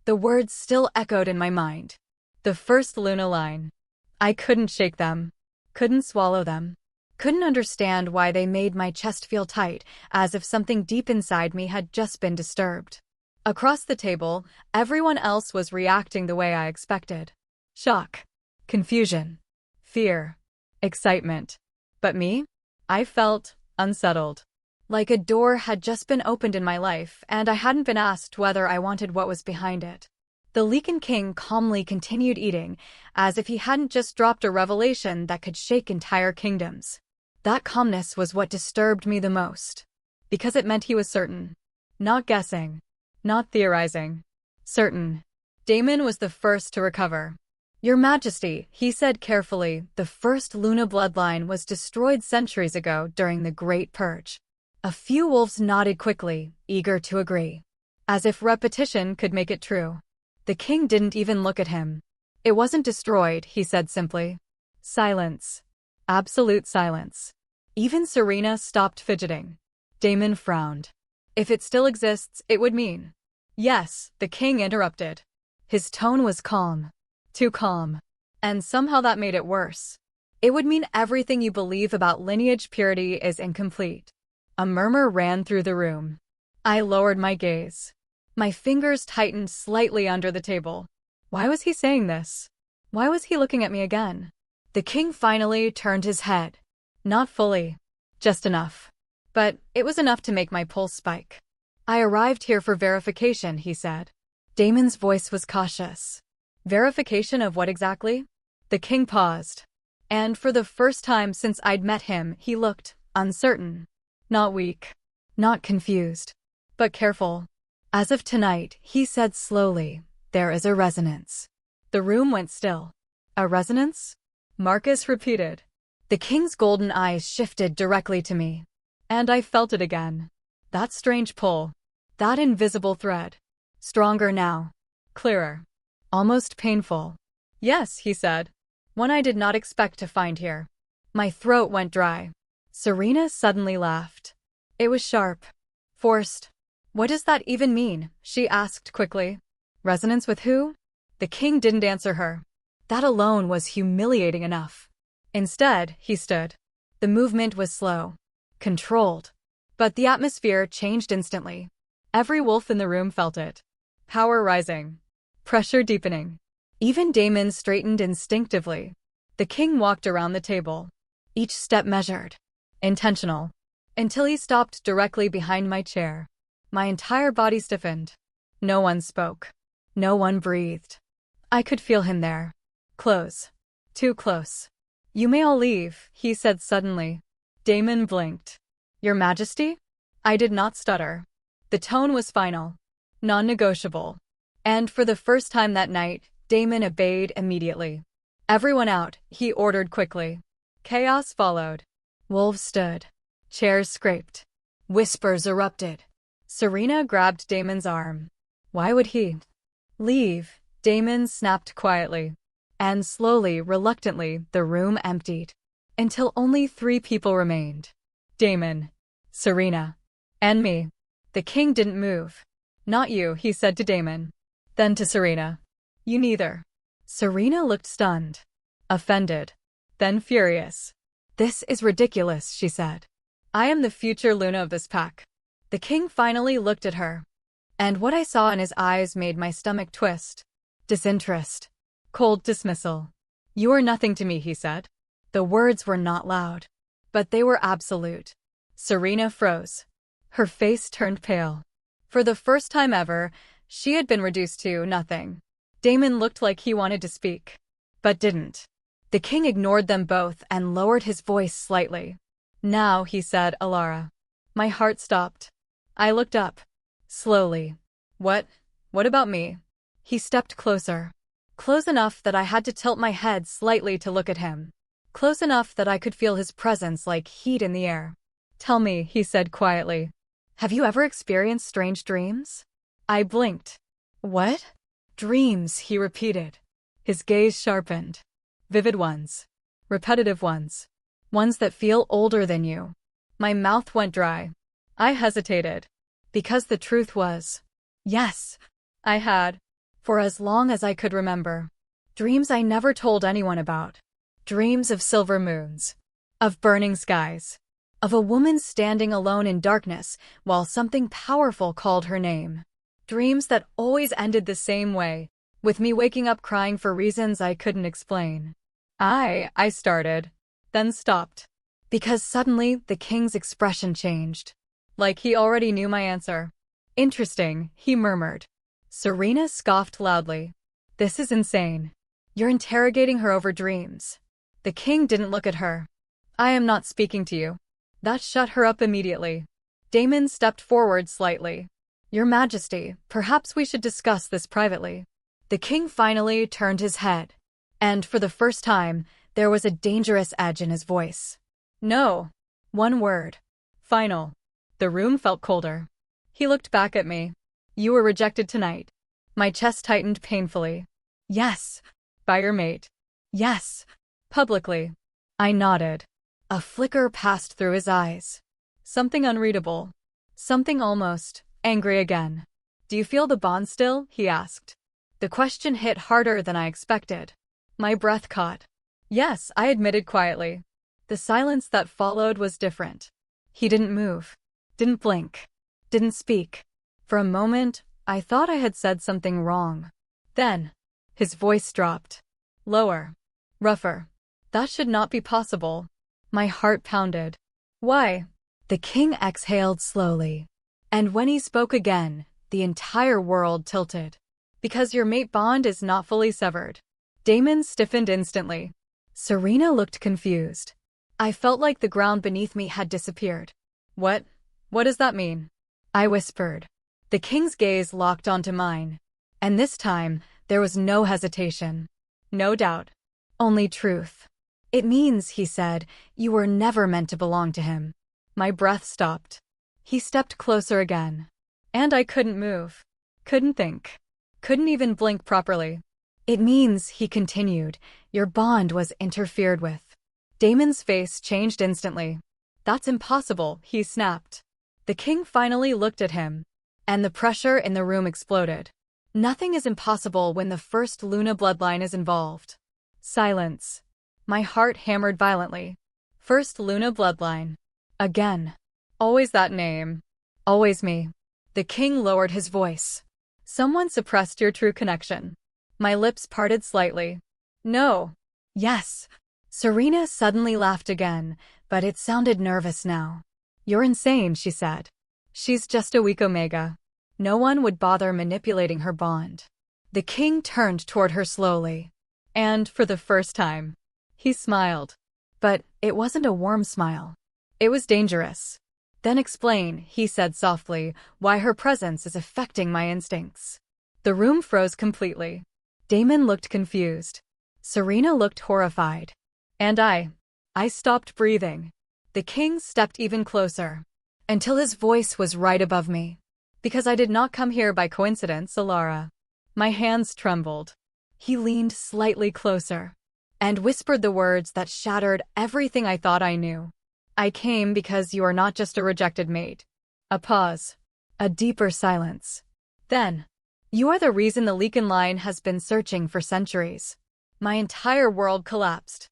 The words still echoed in my mind. The first Luna line. I couldn't shake them. Couldn't swallow them. Couldn't understand why they made my chest feel tight, as if something deep inside me had just been disturbed. Across the table, everyone else was reacting the way I expected. Shock. Confusion. Fear. Excitement. But me? I felt unsettled. Like a door had just been opened in my life, and I hadn't been asked whether I wanted what was behind it. The Lycan king calmly continued eating, as if he hadn't just dropped a revelation that could shake entire kingdoms. That calmness was what disturbed me the most. Because it meant he was certain. Not guessing. Not theorizing. Certain. Damon was the first to recover. Your Majesty, he said carefully, the first Luna bloodline was destroyed centuries ago during the Great Purge. A few wolves nodded quickly, eager to agree. As if repetition could make it true. The king didn't even look at him. It wasn't destroyed, he said simply. Silence. Absolute silence. Even Serena stopped fidgeting. Damon frowned. If it still exists, it would mean. Yes, the king interrupted. His tone was calm. Too calm. And somehow that made it worse. It would mean everything you believe about lineage purity is incomplete. A murmur ran through the room. I lowered my gaze. My fingers tightened slightly under the table. Why was he saying this? Why was he looking at me again? The king finally turned his head. Not fully. Just enough. But it was enough to make my pulse spike. I arrived here for verification, he said. Damon's voice was cautious. Verification of what exactly? The king paused. And for the first time since I'd met him, he looked uncertain. Not weak. Not confused. But careful. As of tonight, he said slowly, there is a resonance. The room went still. A resonance? Marcus repeated. The king's golden eyes shifted directly to me. And I felt it again. That strange pull. That invisible thread. Stronger now. Clearer. Almost painful. Yes, he said. One I did not expect to find here. My throat went dry. Serena suddenly laughed. It was sharp. Forced. What does that even mean? She asked quickly. Resonance with who? The king didn't answer her. That alone was humiliating enough. Instead, he stood. The movement was slow, controlled. But the atmosphere changed instantly. Every wolf in the room felt it. Power rising. Pressure deepening. Even Damon straightened instinctively. The king walked around the table. Each step measured. Intentional. Until he stopped directly behind my chair. My entire body stiffened. No one spoke. No one breathed. I could feel him there. Close. Too close. You may all leave, he said suddenly. Damon blinked. Your Majesty? I did not stutter. The tone was final. Non-negotiable. And for the first time that night, Damon obeyed immediately. Everyone out, he ordered quickly. Chaos followed. Wolves stood. Chairs scraped. Whispers erupted. Serena grabbed Damon's arm. Why would he leave? Damon snapped quietly. And slowly, reluctantly, the room emptied. Until only 3 people remained. Damon, Serena, and me. The king didn't move. Not you, he said to Damon. Then to Serena. You neither. Serena looked stunned. Offended. Then furious. This is ridiculous, she said. I am the future Luna of this pack. The king finally looked at her. And what I saw in his eyes made my stomach twist. Disinterest. Cold dismissal. You are nothing to me, he said. The words were not loud. But they were absolute. Serena froze. Her face turned pale. For the first time ever, she had been reduced to nothing. Damon looked like he wanted to speak. But didn't. The king ignored them both and lowered his voice slightly. Now, he said, Alara. My heart stopped. I looked up. Slowly. What about me? He stepped closer. Close enough that I had to tilt my head slightly to look at him. Close enough that I could feel his presence like heat in the air. Tell me, he said quietly. Have you ever experienced strange dreams? I blinked. What? Dreams, he repeated. His gaze sharpened. Vivid ones. Repetitive ones. Ones that feel older than you. My mouth went dry. I hesitated. Because the truth was, yes, I had. For as long as I could remember. Dreams I never told anyone about. Dreams of silver moons. Of burning skies. Of a woman standing alone in darkness while something powerful called her name. Dreams that always ended the same way, with me waking up crying for reasons I couldn't explain. I started, then stopped. Because suddenly the king's expression changed. Like he already knew my answer. Interesting, he murmured. Serena scoffed loudly. This is insane. You're interrogating her over dreams. The king didn't look at her. I am not speaking to you. That shut her up immediately. Damon stepped forward slightly. Your Majesty, perhaps we should discuss this privately. The king finally turned his head. And for the first time, there was a dangerous edge in his voice. No. One word. Final. The room felt colder. He looked back at me. You were rejected tonight. My chest tightened painfully. Yes. By your mate. Yes. Publicly. I nodded. A flicker passed through his eyes. Something unreadable. Something almost angry again. Do you feel the bond still? He asked. The question hit harder than I expected. My breath caught. Yes, I admitted quietly. The silence that followed was different. He didn't move. Didn't blink. Didn't speak. For a moment, I thought I had said something wrong. Then, his voice dropped. Lower. Rougher. That should not be possible. My heart pounded. Why? The king exhaled slowly. And when he spoke again, the entire world tilted. Because your mate bond is not fully severed. Damon stiffened instantly. Serena looked confused. I felt like the ground beneath me had disappeared. What does that mean? I whispered. The king's gaze locked onto mine. And this time, there was no hesitation. No doubt. Only truth. It means, he said, you were never meant to belong to him. My breath stopped. He stepped closer again. And I couldn't move. Couldn't think. Couldn't even blink properly. It means, he continued, your bond was interfered with. Damon's face changed instantly. That's impossible, he snapped. The king finally looked at him, and the pressure in the room exploded. Nothing is impossible when the first Luna bloodline is involved. Silence. My heart hammered violently. First Luna bloodline. Again. Always that name. Always me. The king lowered his voice. Someone suppressed your true connection. My lips parted slightly. No. Yes. Serena suddenly laughed again, but it sounded nervous now. You're insane, she said. She's just a weak Omega. No one would bother manipulating her bond. The king turned toward her slowly. And, for the first time, he smiled. But it wasn't a warm smile. It was dangerous. Then explain, he said softly, why her presence is affecting my instincts. The room froze completely. Damon looked confused. Serena looked horrified. And I stopped breathing. The king stepped even closer, until his voice was right above me. Because I did not come here by coincidence, Alara. My hands trembled. He leaned slightly closer, and whispered the words that shattered everything I thought I knew. I came because you are not just a rejected mate. A pause. A deeper silence. Then, you are the reason the Lycan line has been searching for centuries. My entire world collapsed.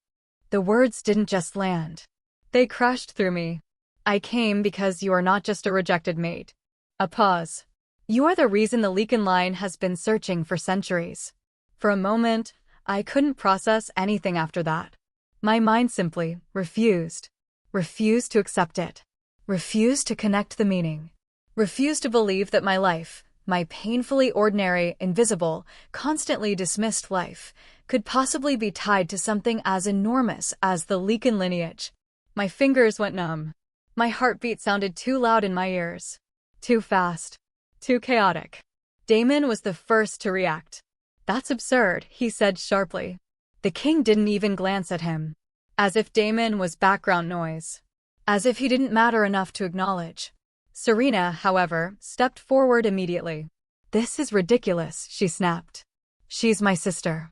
The words didn't just land. They crashed through me. I came because you are not just a rejected mate. A pause. You are the reason the Lycan line has been searching for centuries. For a moment, I couldn't process anything after that. My mind simply refused. Refused to accept it. Refused to connect the meaning. Refused to believe that my life, my painfully ordinary, invisible, constantly dismissed life, could possibly be tied to something as enormous as the Lycan lineage. My fingers went numb. My heartbeat sounded too loud in my ears. Too fast. Too chaotic. Damon was the first to react. That's absurd, he said sharply. The king didn't even glance at him. As if Damon was background noise. As if he didn't matter enough to acknowledge. Serena, however, stepped forward immediately. This is ridiculous, she snapped. She's my sister.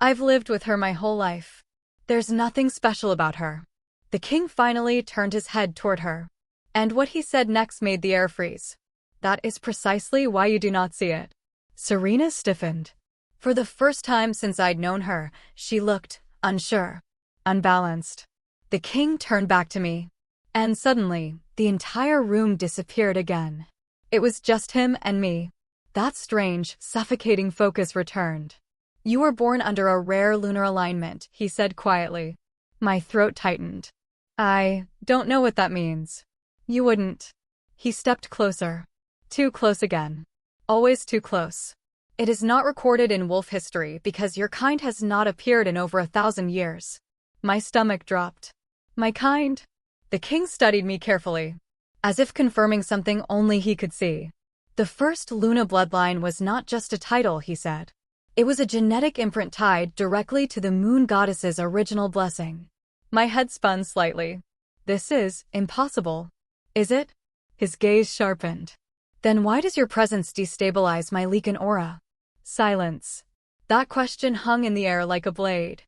I've lived with her my whole life. There's nothing special about her. The king finally turned his head toward her. And what he said next made the air freeze. That is precisely why you do not see it. Serena stiffened. For the first time since I'd known her, she looked unsure. Unbalanced. The king turned back to me. And suddenly, the entire room disappeared again. It was just him and me. That strange, suffocating focus returned. You were born under a rare lunar alignment, he said quietly. My throat tightened. I don't know what that means. You wouldn't. He stepped closer. Too close again. Always too close. It is not recorded in wolf history because your kind has not appeared in over 1,000 years. My stomach dropped. My kind? The king studied me carefully, as if confirming something only he could see. The first Luna bloodline was not just a title, he said. It was a genetic imprint tied directly to the moon goddess's original blessing. My head spun slightly. This is impossible. Is it? His gaze sharpened. Then why does your presence destabilize my Lycan aura? Silence. That question hung in the air like a blade.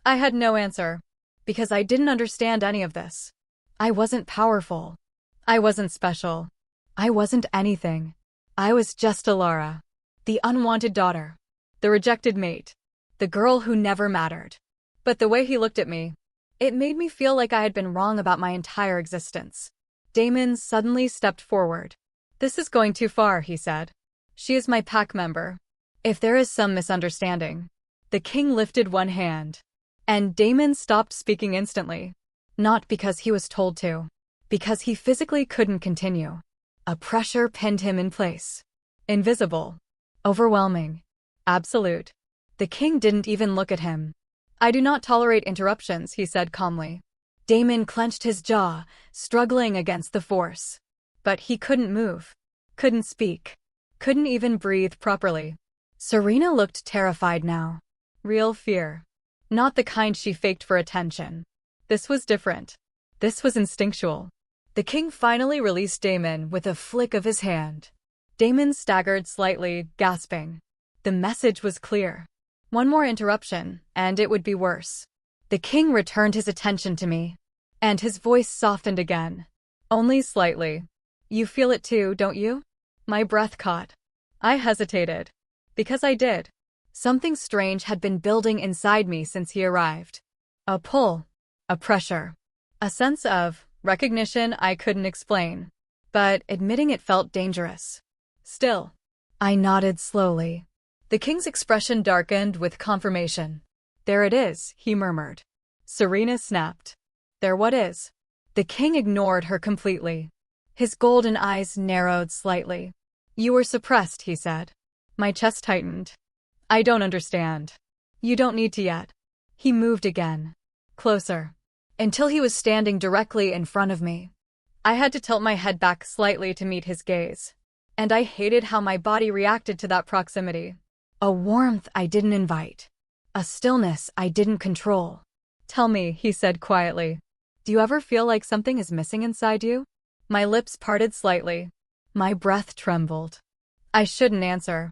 I had no answer. Because I didn't understand any of this. I wasn't powerful. I wasn't special. I wasn't anything. I was just Alara. The unwanted daughter. The rejected mate. The girl who never mattered. But the way he looked at me, it made me feel like I had been wrong about my entire existence. Damon suddenly stepped forward. This is going too far, he said. She is my pack member. If there is some misunderstanding. The king lifted one hand. And Damon stopped speaking instantly. Not because he was told to. Because he physically couldn't continue. A pressure pinned him in place. Invisible. Overwhelming. Absolute. The king didn't even look at him. I do not tolerate interruptions, he said calmly. Damon clenched his jaw, struggling against the force. But he couldn't move. Couldn't speak. Couldn't even breathe properly. Serena looked terrified now. Real fear. Not the kind she faked for attention. This was different. This was instinctual. The king finally released Damon with a flick of his hand. Damon staggered slightly, gasping. The message was clear. One more interruption, and it would be worse. The king returned his attention to me. And his voice softened again. Only slightly. You feel it too, don't you? My breath caught. I hesitated. Because I did. Something strange had been building inside me since he arrived. A pull. A pressure. A sense of recognition I couldn't explain. But admitting it felt dangerous. Still. I nodded slowly. The king's expression darkened with confirmation. There it is, he murmured. Serena snapped. There what is? The king ignored her completely. His golden eyes narrowed slightly. You were suppressed, he said. My chest tightened. I don't understand. You don't need to yet. He moved again. Closer. Until he was standing directly in front of me. I had to tilt my head back slightly to meet his gaze. And I hated how my body reacted to that proximity. A warmth I didn't invite. A stillness I didn't control. Tell me, he said quietly. Do you ever feel like something is missing inside you? My lips parted slightly. My breath trembled. I shouldn't answer.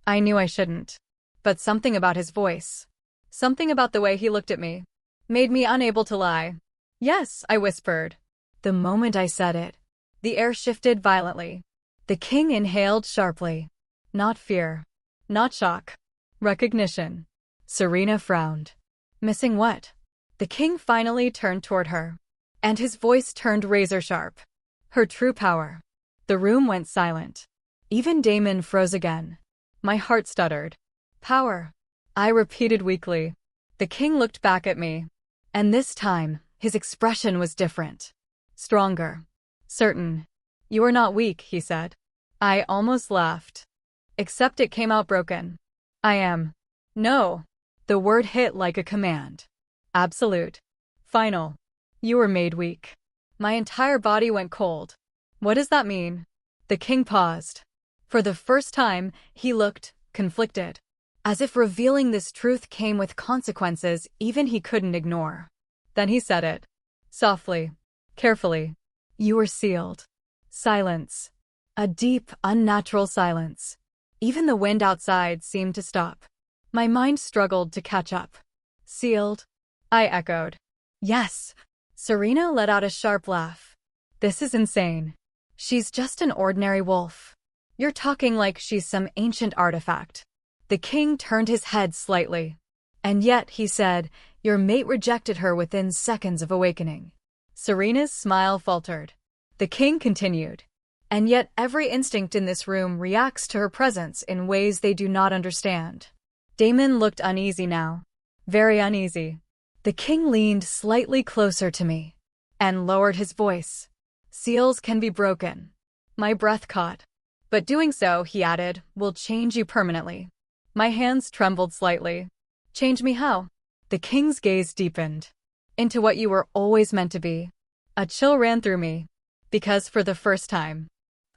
I knew I shouldn't. But something about his voice, something about the way he looked at me, made me unable to lie. Yes, I whispered. The moment I said it, the air shifted violently. The king inhaled sharply. Not fear. Not shock. Recognition. Serena frowned. Missing what? The king finally turned toward her. And his voice turned razor-sharp. Her true power. The room went silent. Even Damon froze again. My heart stuttered. Power. I repeated weakly. The king looked back at me. And this time, his expression was different. Stronger. Certain. You are not weak, he said. I almost laughed. Except it came out broken. I am. No. The word hit like a command. Absolute. Final. You were made weak. My entire body went cold. What does that mean? The king paused. For the first time, he looked conflicted. As if revealing this truth came with consequences even he couldn't ignore. Then he said it. Softly. Carefully. You were sealed. Silence. A deep, unnatural silence. Even the wind outside seemed to stop. My mind struggled to catch up. Sealed? I echoed. Yes. Serena let out a sharp laugh. This is insane. She's just an ordinary wolf. You're talking like she's some ancient artifact. The king turned his head slightly. And yet, he said, your mate rejected her within seconds of awakening. Serena's smile faltered. The king continued. And yet every instinct in this room reacts to her presence in ways they do not understand. Damon looked uneasy now. Very uneasy. The king leaned slightly closer to me. And lowered his voice. Seals can be broken. My breath caught. But doing so, he added, will change you permanently. My hands trembled slightly. Change me how? The king's gaze deepened. Into what you were always meant to be. A chill ran through me. Because for the first time,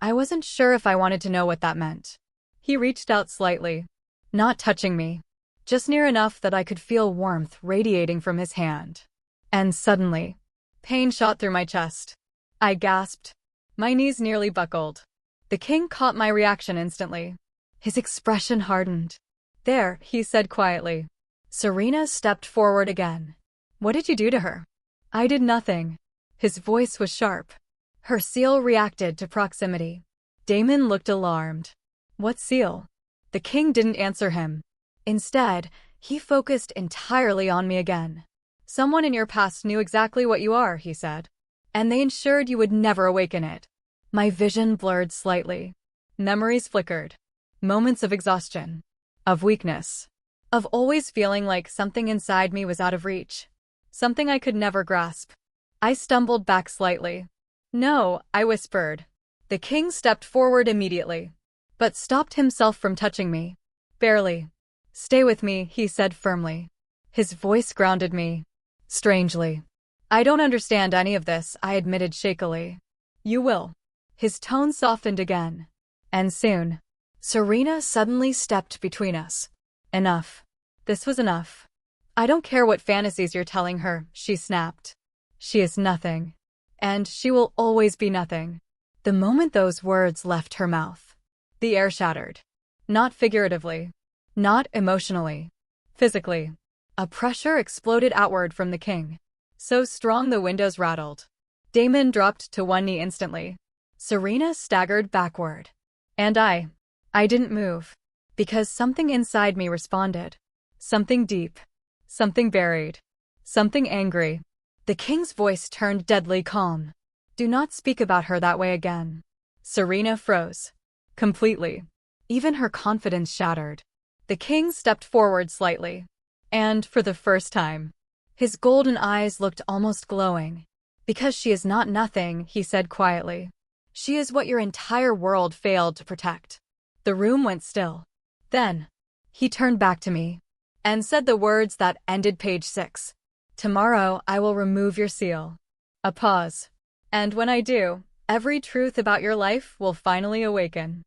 I wasn't sure if I wanted to know what that meant. He reached out slightly. Not touching me. Just near enough that I could feel warmth radiating from his hand. And suddenly, pain shot through my chest. I gasped. My knees nearly buckled. The king caught my reaction instantly. His expression hardened. There, he said quietly. Serena stepped forward again. What did you do to her? I did nothing. His voice was sharp. Her seal reacted to proximity. Damon looked alarmed. What seal? The king didn't answer him. Instead, he focused entirely on me again. Someone in your past knew exactly what you are, he said. And they ensured you would never awaken it. My vision blurred slightly. Memories flickered. Moments of exhaustion. Of weakness. Of always feeling like something inside me was out of reach. Something I could never grasp. I stumbled back slightly. No, I whispered. The king stepped forward immediately. But stopped himself from touching me. Barely. Stay with me, he said firmly. His voice grounded me. Strangely. I don't understand any of this, I admitted shakily. You will. His tone softened again. And soon, Serena suddenly stepped between us. Enough. This was enough. I don't care what fantasies you're telling her, she snapped. She is nothing. And she will always be nothing. The moment those words left her mouth, the air shattered. Not figuratively. Not emotionally. Physically. A pressure exploded outward from the king. So strong the windows rattled. Damon dropped to one knee instantly. Serena staggered backward. And I didn't move. Because something inside me responded. Something deep. Something buried. Something angry. The king's voice turned deadly calm. Do not speak about her that way again. Serena froze. Completely. Even her confidence shattered. The king stepped forward slightly. And, for the first time, his golden eyes looked almost glowing. Because she is not nothing, he said quietly. She is what your entire world failed to protect. The room went still. Then, he turned back to me and said the words that ended page 6. Tomorrow I will remove your seal. A pause. And when I do, every truth about your life will finally awaken.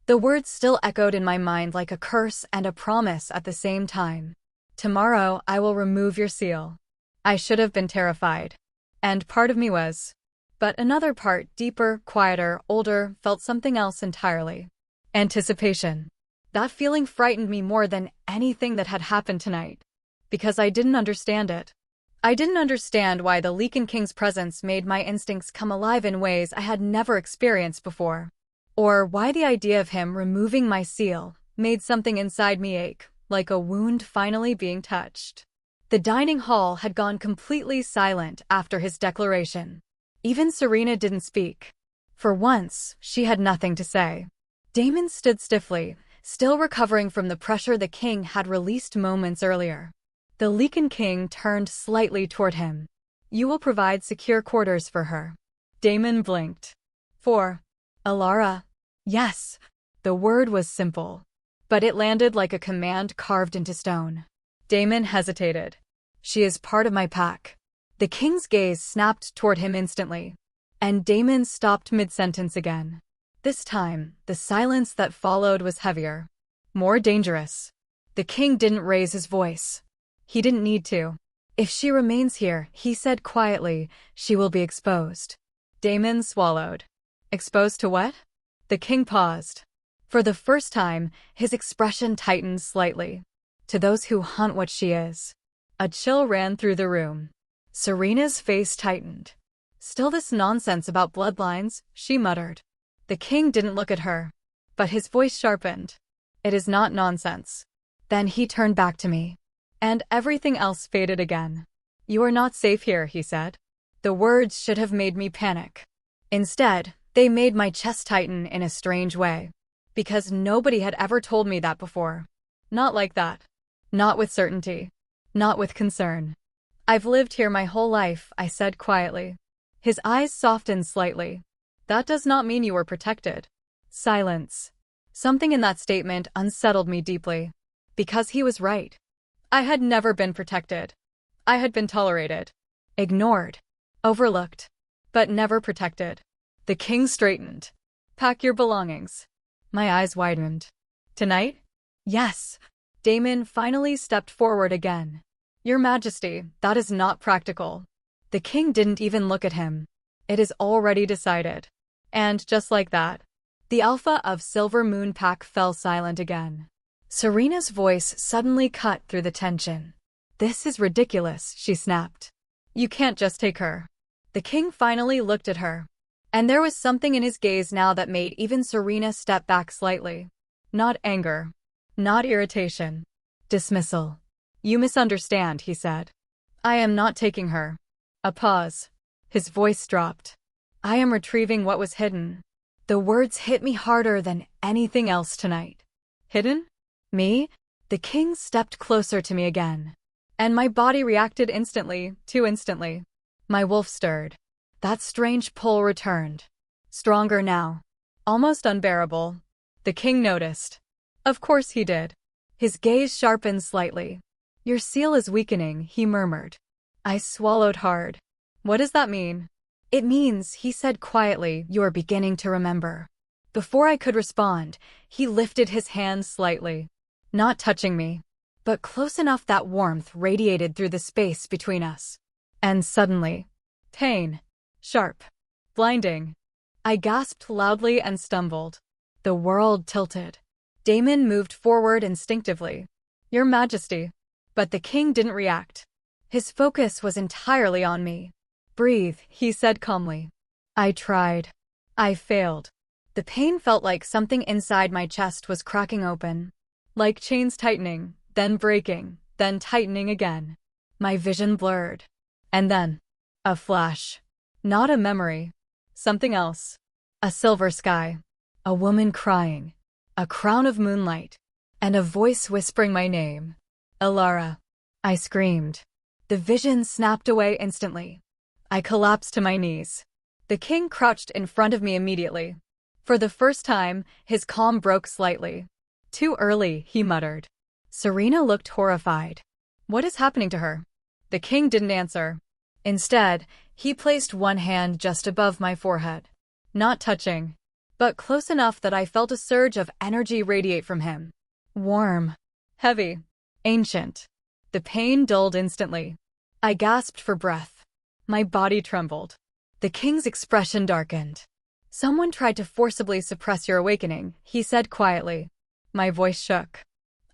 The words still echoed in my mind like a curse and a promise at the same time. Tomorrow I will remove your seal. I should have been terrified. And part of me was. But another part, deeper, quieter, older, felt something else entirely. Anticipation. That feeling frightened me more than anything that had happened tonight. Because I didn't understand it. I didn't understand why the Lycan King's presence made my instincts come alive in ways I had never experienced before. Or why the idea of him removing my seal made something inside me ache, like a wound finally being touched. The dining hall had gone completely silent after his declaration. Even Serena didn't speak. For once, she had nothing to say. Damon stood stiffly, still recovering from the pressure the king had released moments earlier. The Lycan King turned slightly toward him. You will provide secure quarters for her. Damon blinked. For Alara? Yes. The word was simple. But it landed like a command carved into stone. Damon hesitated. She is part of my pack. The king's gaze snapped toward him instantly. And Damon stopped mid-sentence again. This time, the silence that followed was heavier. More dangerous. The king didn't raise his voice. He didn't need to. If she remains here, he said quietly, she will be exposed. Damon swallowed. Exposed to what? The king paused. For the first time, his expression tightened slightly. To those who hunt what she is. A chill ran through the room. Serena's face tightened. Still this nonsense about bloodlines, she muttered. The king didn't look at her. But his voice sharpened. It is not nonsense. Then he turned back to me. And everything else faded again. You are not safe here, he said. The words should have made me panic. Instead, they made my chest tighten in a strange way. Because nobody had ever told me that before. Not like that. Not with certainty. Not with concern. I've lived here my whole life, I said quietly. His eyes softened slightly. That does not mean you were protected. Silence. Something in that statement unsettled me deeply. Because he was right. I had never been protected. I had been tolerated. Ignored. Overlooked. But never protected. The king straightened. Pack your belongings. My eyes widened. Tonight? Yes. Damon finally stepped forward again. Your Majesty, that is not practical. The king didn't even look at him. It is already decided. And just like that, the Alpha of Silver Moon Pack fell silent again. Serena's voice suddenly cut through the tension. This is ridiculous, she snapped. You can't just take her. The king finally looked at her. And there was something in his gaze now that made even Serena step back slightly. Not anger. Not irritation. Dismissal. You misunderstand, he said. I am not taking her. A pause. His voice dropped. I am retrieving what was hidden. The words hit me harder than anything else tonight. Hidden? Me? The king stepped closer to me again. And my body reacted instantly, too instantly. My wolf stirred. That strange pull returned. Stronger now. Almost unbearable. The king noticed. Of course he did. His gaze sharpened slightly. Your seal is weakening, he murmured. I swallowed hard. What does that mean? It means, he said quietly, you are beginning to remember. Before I could respond, he lifted his hand slightly. Not touching me, but close enough that warmth radiated through the space between us. And suddenly, pain. Sharp. Blinding. I gasped loudly and stumbled. The world tilted. Damon moved forward instinctively. Your Majesty. But the king didn't react. His focus was entirely on me. Breathe, he said calmly. I tried. I failed. The pain felt like something inside my chest was cracking open. Like chains tightening, then breaking, then tightening again. My vision blurred. And then, a flash. Not a memory. Something else. A silver sky. A woman crying. A crown of moonlight. And a voice whispering my name. Elara. I screamed. The vision snapped away instantly. I collapsed to my knees. The king crouched in front of me immediately. For the first time, his calm broke slightly. Too early, he muttered. Serena looked horrified. What is happening to her? The king didn't answer. Instead, he placed one hand just above my forehead. Not touching, but close enough that I felt a surge of energy radiate from him. Warm. Heavy. Ancient. The pain dulled instantly. I gasped for breath. My body trembled. The king's expression darkened. Someone tried to forcibly suppress your awakening, he said quietly. My voice shook.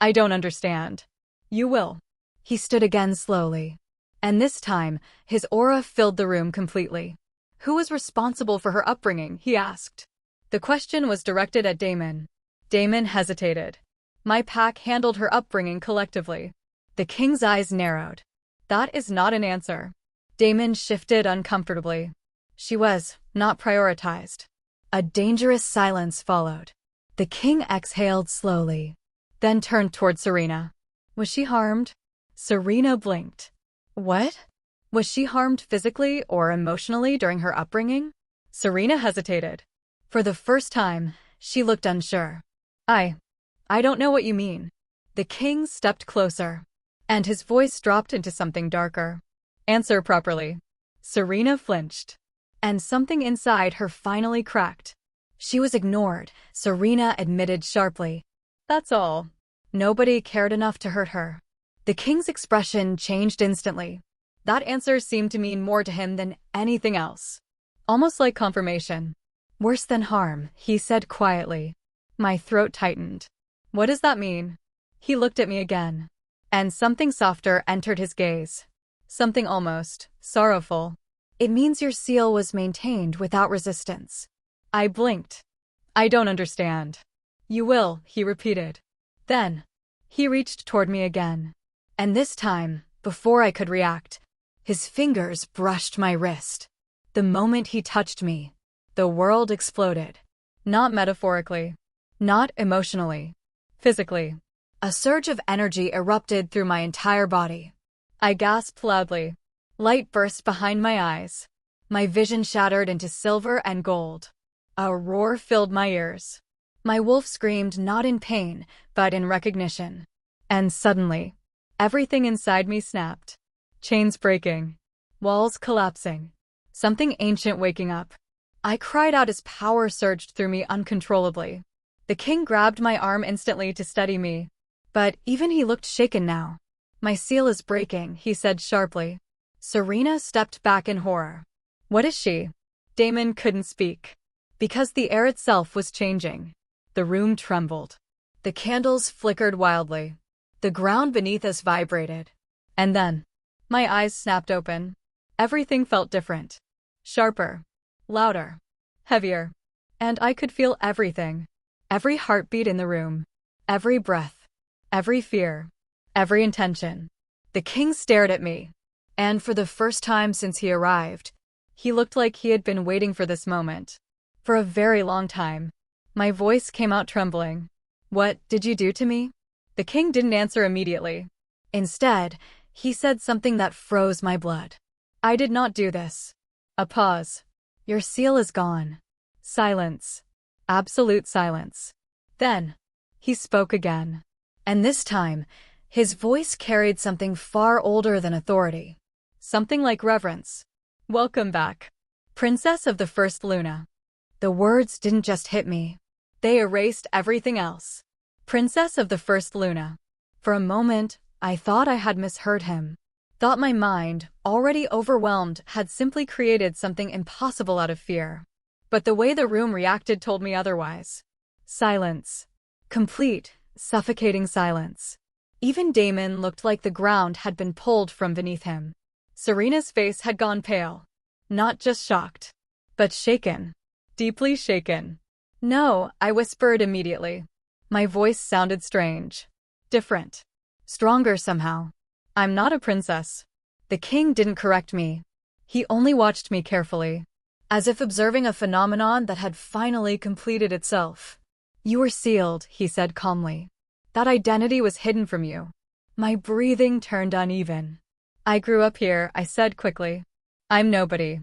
I don't understand. You will. He stood again slowly. And this time, his aura filled the room completely. Who was responsible for her upbringing, he asked. The question was directed at Damon. Damon hesitated. My pack handled her upbringing collectively. The king's eyes narrowed. That is not an answer. Damon shifted uncomfortably. She was not prioritized. A dangerous silence followed. The king exhaled slowly, then turned toward Serena. Was she harmed? Serena blinked. What? Was she harmed physically or emotionally during her upbringing? Serena hesitated. For the first time, she looked unsure. I don't know what you mean. The king stepped closer, and his voice dropped into something darker. Answer properly. Serena flinched, and something inside her finally cracked. She was ignored, Serena admitted sharply. That's all. Nobody cared enough to hurt her. The king's expression changed instantly. That answer seemed to mean more to him than anything else. Almost like confirmation. Worse than harm, he said quietly. My throat tightened. What does that mean? He looked at me again. And something softer entered his gaze. Something almost sorrowful. It means your seal was maintained without resistance. I blinked. I don't understand. You will, he repeated. Then, he reached toward me again. And this time, before I could react, his fingers brushed my wrist. The moment he touched me, the world exploded. Not metaphorically. Not emotionally. Physically. A surge of energy erupted through my entire body. I gasped loudly. Light burst behind my eyes. My vision shattered into silver and gold. A roar filled my ears. My wolf screamed not in pain, but in recognition. And suddenly, everything inside me snapped. Chains breaking. Walls collapsing. Something ancient waking up. I cried out as power surged through me uncontrollably. The king grabbed my arm instantly to steady me. But even he looked shaken now. My seal is breaking, he said sharply. Serena stepped back in horror. What is she? Damon couldn't speak. Because the air itself was changing. The room trembled. The candles flickered wildly. The ground beneath us vibrated. And then, my eyes snapped open. Everything felt different. Sharper. Louder. Heavier. And I could feel everything. Every heartbeat in the room. Every breath. Every fear. Every intention. The king stared at me. And for the first time since he arrived, he looked like he had been waiting for this moment. For a very long time. My voice came out trembling. What did you do to me? The king didn't answer immediately. Instead, he said something that froze my blood. I did not do this. A pause. Your seal is gone. Silence. Absolute silence. Then, he spoke again. And this time, his voice carried something far older than authority. Something like reverence. Welcome back, Princess of the First Luna. The words didn't just hit me. They erased everything else. Princess of the First Luna. For a moment, I thought I had misheard him. Thought my mind, already overwhelmed, had simply created something impossible out of fear. But the way the room reacted told me otherwise. Silence. Complete, suffocating silence. Even Damon looked like the ground had been pulled from beneath him. Serena's face had gone pale. Not just shocked, but shaken. deeply shaken. No, I whispered immediately. My voice sounded strange. Different. Stronger somehow. I'm not a princess. The king didn't correct me. He only watched me carefully, as if observing a phenomenon that had finally completed itself. You were sealed, he said calmly. That identity was hidden from you. My breathing turned uneven. I grew up here, I said quickly. I'm nobody.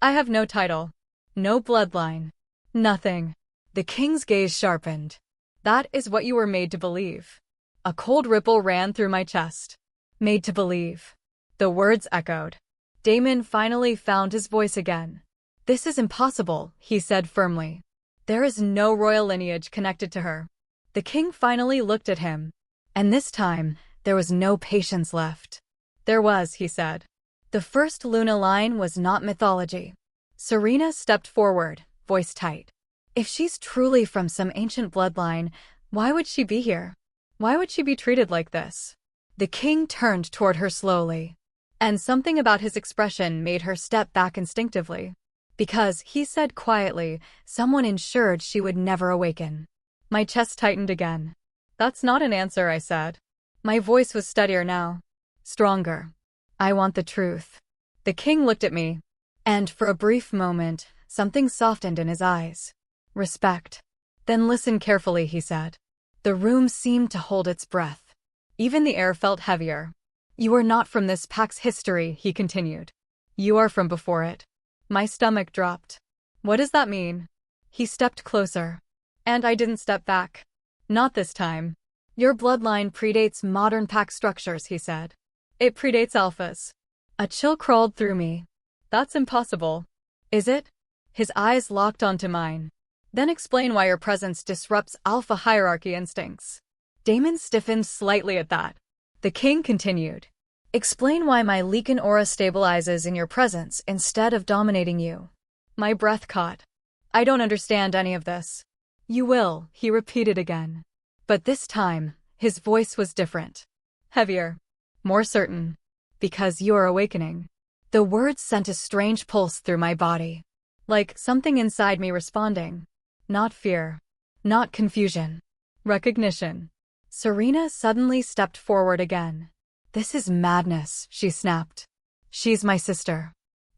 I have no title. No bloodline. Nothing. The king's gaze sharpened. That is what you were made to believe. A cold ripple ran through my chest. Made to believe. The words echoed. Damon finally found his voice again. This is impossible, he said firmly. There is no royal lineage connected to her. The king finally looked at him. And this time, there was no patience left. There was, he said. The first Luna line was not mythology. Serena stepped forward, voice tight. If she's truly from some ancient bloodline, why would she be here? Why would she be treated like this? The king turned toward her slowly. And something about his expression made her step back instinctively. Because, he said quietly, someone ensured she would never awaken. My chest tightened again. That's not an answer, I said. My voice was steadier now. Stronger. I want the truth. The king looked at me. And for a brief moment, something softened in his eyes. Respect. Then listen carefully, he said. The room seemed to hold its breath. Even the air felt heavier. You are not from this pack's history, he continued. You are from before it. My stomach dropped. What does that mean? He stepped closer. And I didn't step back. Not this time. Your bloodline predates modern pack structures, he said. It predates alphas. A chill crawled through me. That's impossible. Is it? His eyes locked onto mine. Then explain why your presence disrupts alpha hierarchy instincts. Damon stiffened slightly at that. The king continued. Explain why my Lycan aura stabilizes in your presence instead of dominating you. My breath caught. I don't understand any of this. You will, he repeated again. But this time, his voice was different. Heavier. More certain. Because you are awakening. The words sent a strange pulse through my body. Like something inside me responding. Not fear. Not confusion. Recognition. Serena suddenly stepped forward again. This is madness, she snapped. She's my sister.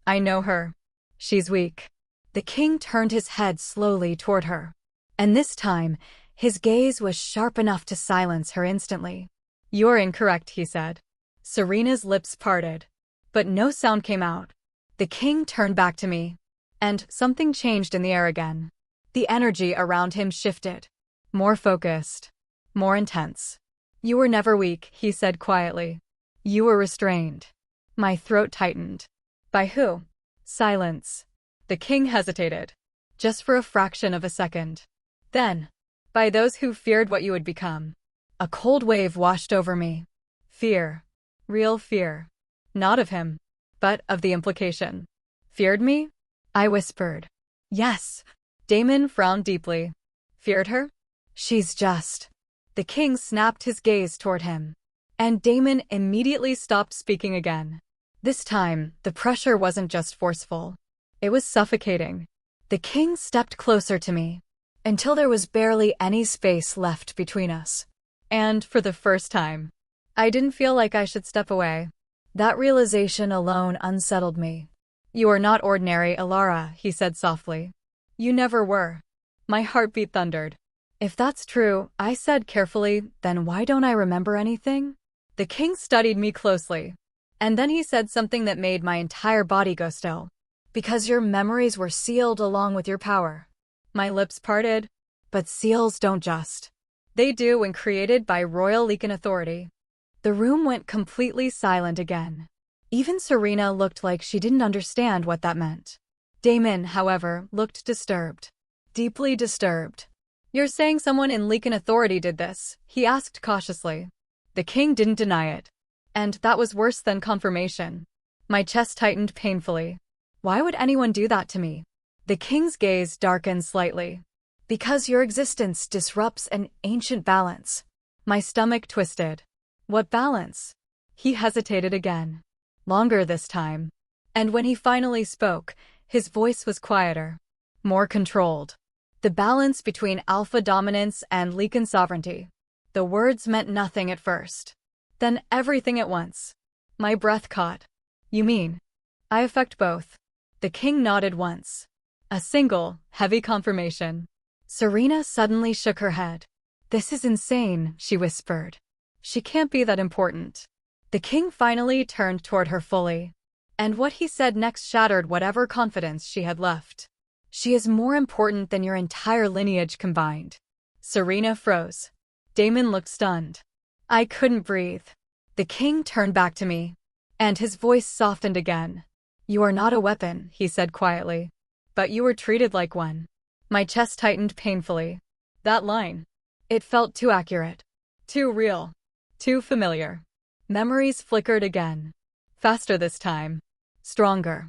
I know her. She's weak. The king turned his head slowly toward her. And this time, his gaze was sharp enough to silence her instantly. You're incorrect, he said. Serena's lips parted. But no sound came out. The king turned back to me. And something changed in the air again. The energy around him shifted. More focused. More intense. You were never weak, he said quietly. You were restrained. My throat tightened. By who? Silence. The king hesitated. Just for a fraction of a second. Then, by those who feared what you would become. A cold wave washed over me. Fear. Real fear. Not of him, but of the implication. Feared me? I whispered. Yes. Damon frowned deeply. Feared her? She's just. The king snapped his gaze toward him. And Damon immediately stopped speaking again. This time, the pressure wasn't just forceful. It was suffocating. The king stepped closer to me, until there was barely any space left between us. And, for the first time, I didn't feel like I should step away. That realization alone unsettled me. You are not ordinary, Alara, he said softly. You never were. My heartbeat thundered. If that's true, I said carefully, then why don't I remember anything? The king studied me closely. And then he said something that made my entire body go still. Because your memories were sealed along with your power. My lips parted. But seals don't just. They do when created by royal Lycan authority. The room went completely silent again. Even Serena looked like she didn't understand what that meant. Damon, however, looked disturbed. Deeply disturbed. You're saying someone in Lycan authority did this? He asked cautiously. The king didn't deny it. And that was worse than confirmation. My chest tightened painfully. Why would anyone do that to me? The king's gaze darkened slightly. Because your existence disrupts an ancient balance. My stomach twisted. What balance? He hesitated again. Longer this time. And when he finally spoke, his voice was quieter. more controlled. The balance between alpha dominance and Lycan sovereignty. The words meant nothing at first. Then everything at once. My breath caught. You mean? I affect both. The king nodded once. A single, heavy confirmation. Serena suddenly shook her head. This is insane, she whispered. She can't be that important. The king finally turned toward her fully. And what he said next shattered whatever confidence she had left. She is more important than your entire lineage combined. Serena froze. Damon looked stunned. I couldn't breathe. The king turned back to me. And his voice softened again. You are not a weapon, he said quietly. But you were treated like one. My chest tightened painfully. That line. It felt too accurate. Too real. Too familiar. Memories flickered again. Faster this time. Stronger.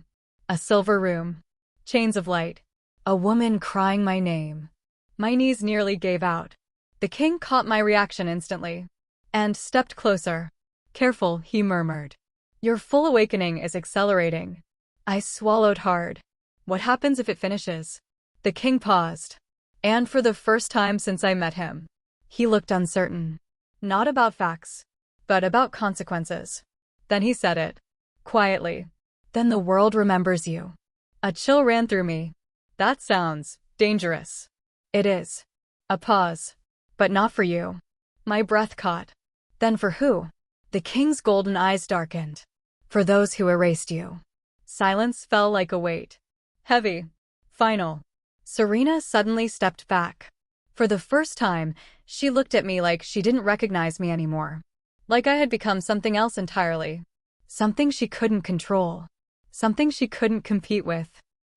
A silver room. Chains of light. A woman crying my name. My knees nearly gave out. The king caught my reaction instantly. And stepped closer. Careful, he murmured. Your full awakening is accelerating. I swallowed hard. What happens if it finishes? The king paused. And for the first time since I met him, he looked uncertain. Not about facts, but about consequences. Then he said it. Quietly. Then the world remembers you. A chill ran through me. That sounds dangerous. It is. A pause. But not for you. My breath caught. Then for who? The king's golden eyes darkened. For those who erased you. Silence fell like a weight. Heavy. Final. Serena suddenly stepped back. For the first time, she looked at me like she didn't recognize me anymore. Like I had become something else entirely. Something she couldn't control. Something she couldn't compete with.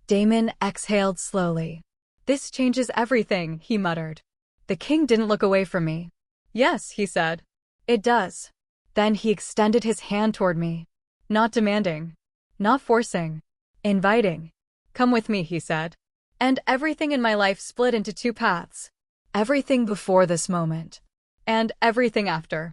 Damon exhaled slowly. This changes everything, he muttered. The king didn't look away from me. Yes, he said. It does. Then he extended his hand toward me. Not demanding. Not forcing. Inviting. Come with me, he said. And everything in my life split into two paths. Everything before this moment. And everything after.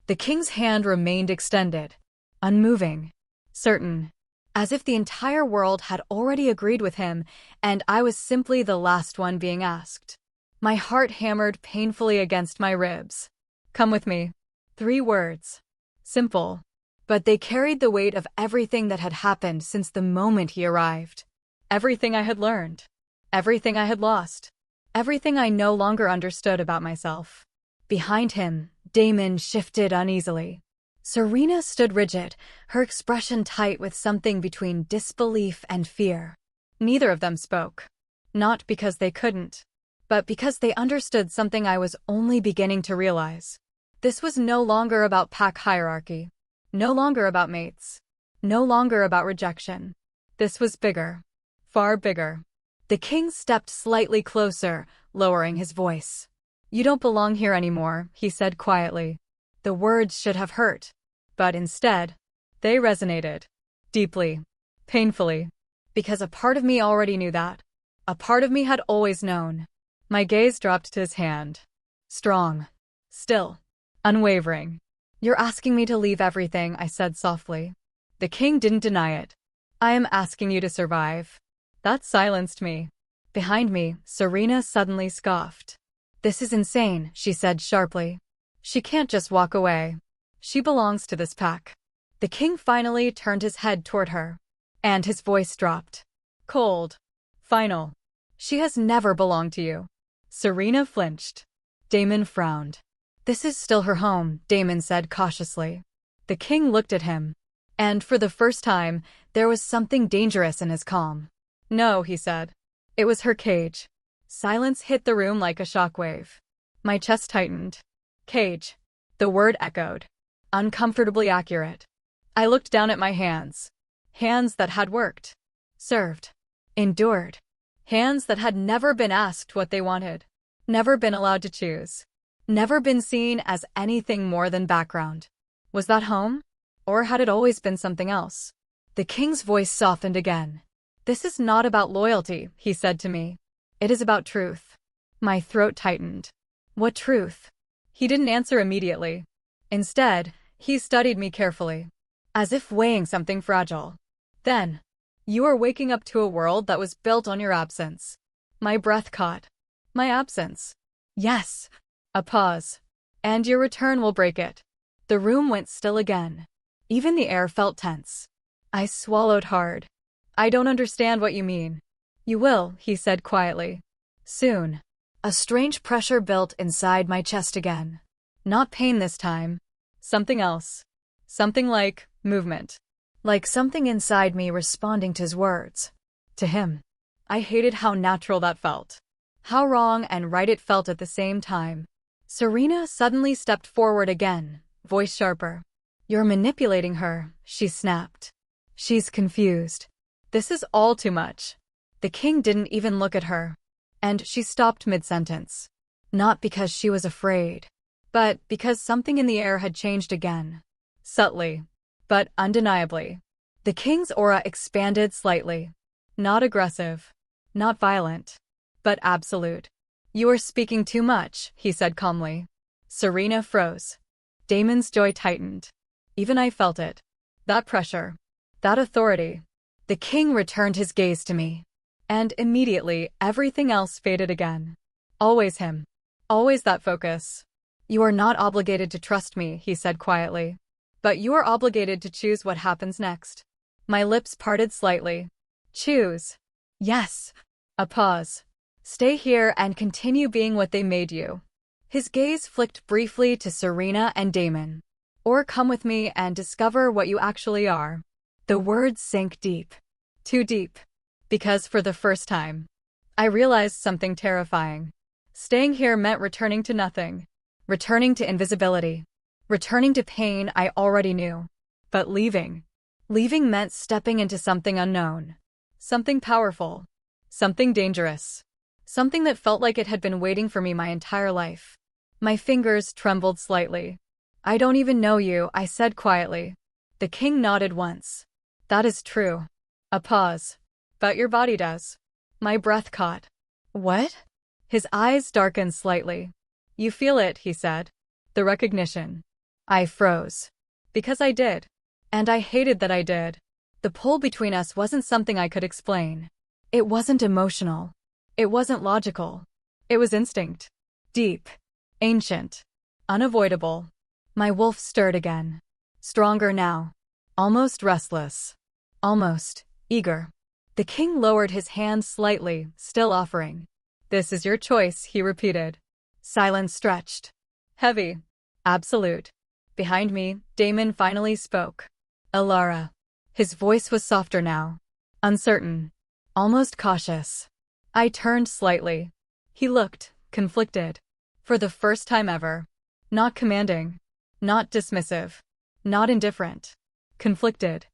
The king's hand remained extended. Unmoving. Certain. As if the entire world had already agreed with him, and I was simply the last one being asked. My heart hammered painfully against my ribs. Come with me. 3 words. Simple. But they carried the weight of everything that had happened since the moment he arrived. Everything I had learned. Everything I had lost. Everything I no longer understood about myself. Behind him, Damon shifted uneasily. Serena stood rigid, her expression tight with something between disbelief and fear. Neither of them spoke. Not because they couldn't, but because they understood something I was only beginning to realize. This was no longer about pack hierarchy. No longer about mates. No longer about rejection. This was bigger. Far bigger. The king stepped slightly closer, lowering his voice. You don't belong here anymore, he said quietly. The words should have hurt. But instead, they resonated. Deeply. Painfully. Because a part of me already knew that. A part of me had always known. My gaze dropped to his hand. Strong. Still. Unwavering. You're asking me to leave everything, I said softly. The king didn't deny it. I am asking you to survive. That silenced me. Behind me, Serena suddenly scoffed. This is insane, she said sharply. She can't just walk away. She belongs to this pack. The king finally turned his head toward her. And his voice dropped. Cold. Final. She has never belonged to you. Serena flinched. Damon frowned. This is still her home, Damon said cautiously. The king looked at him. And for the first time, there was something dangerous in his calm. No, he said. It was her cage. Silence hit the room like a shockwave. My chest tightened. Cage. The word echoed. Uncomfortably accurate. I looked down at my hands. Hands that had worked. Served. Endured. Hands that had never been asked what they wanted. Never been allowed to choose. Never been seen as anything more than background. Was that home? Or had it always been something else? The king's voice softened again. This is not about loyalty, he said to me. It is about truth. My throat tightened. What truth? He didn't answer immediately. Instead, he studied me carefully, as if weighing something fragile. Then, you are waking up to a world that was built on your absence. My breath caught. My absence. Yes. A pause. And your return will break it. The room went still again. Even the air felt tense. I swallowed hard. I don't understand what you mean. You will, he said quietly. Soon. A strange pressure built inside my chest again. Not pain this time. Something else. Something like movement. Like something inside me responding to his words. To him. I hated how natural that felt. How wrong and right it felt at the same time. Serena suddenly stepped forward again, voice sharper. You're manipulating her, she snapped. She's confused. This is all too much. The king didn't even look at her. And she stopped mid-sentence. Not because she was afraid, but because something in the air had changed again. Subtly, but undeniably. The king's aura expanded slightly. Not aggressive, not violent, but absolute. You are speaking too much, he said calmly. Serena froze. Damon's jaw tightened. Even I felt it. That pressure. That authority. The king returned his gaze to me. And immediately, everything else faded again. Always him. Always that focus. You are not obligated to trust me, he said quietly. But you are obligated to choose what happens next. My lips parted slightly. Choose. Yes. A pause. Stay here and continue being what they made you. His gaze flicked briefly to Serena and Damon. Or come with me and discover what you actually are. The words sank deep. Too deep. Because for the first time, I realized something terrifying. Staying here meant returning to nothing. Returning to invisibility. Returning to pain I already knew. But leaving. Leaving meant stepping into something unknown. Something powerful. Something dangerous. Something that felt like it had been waiting for me my entire life. My fingers trembled slightly. I don't even know you, I said quietly. The king nodded once. That is true. A pause. But your body does. My breath caught. What? His eyes darkened slightly. You feel it, he said. The recognition. I froze. Because I did. And I hated that I did. The pull between us wasn't something I could explain. It wasn't emotional. It wasn't logical. It was instinct. Deep. Ancient. Unavoidable. My wolf stirred again. Stronger now. Almost restless. Almost eager. The king lowered his hand slightly, still offering. This is your choice, he repeated. Silence stretched. Heavy. Absolute. Behind me, Damon finally spoke. Alara. His voice was softer now. Uncertain. Almost cautious. I turned slightly. He looked, conflicted. For the first time ever. Not commanding. Not dismissive. Not indifferent. Conflicted.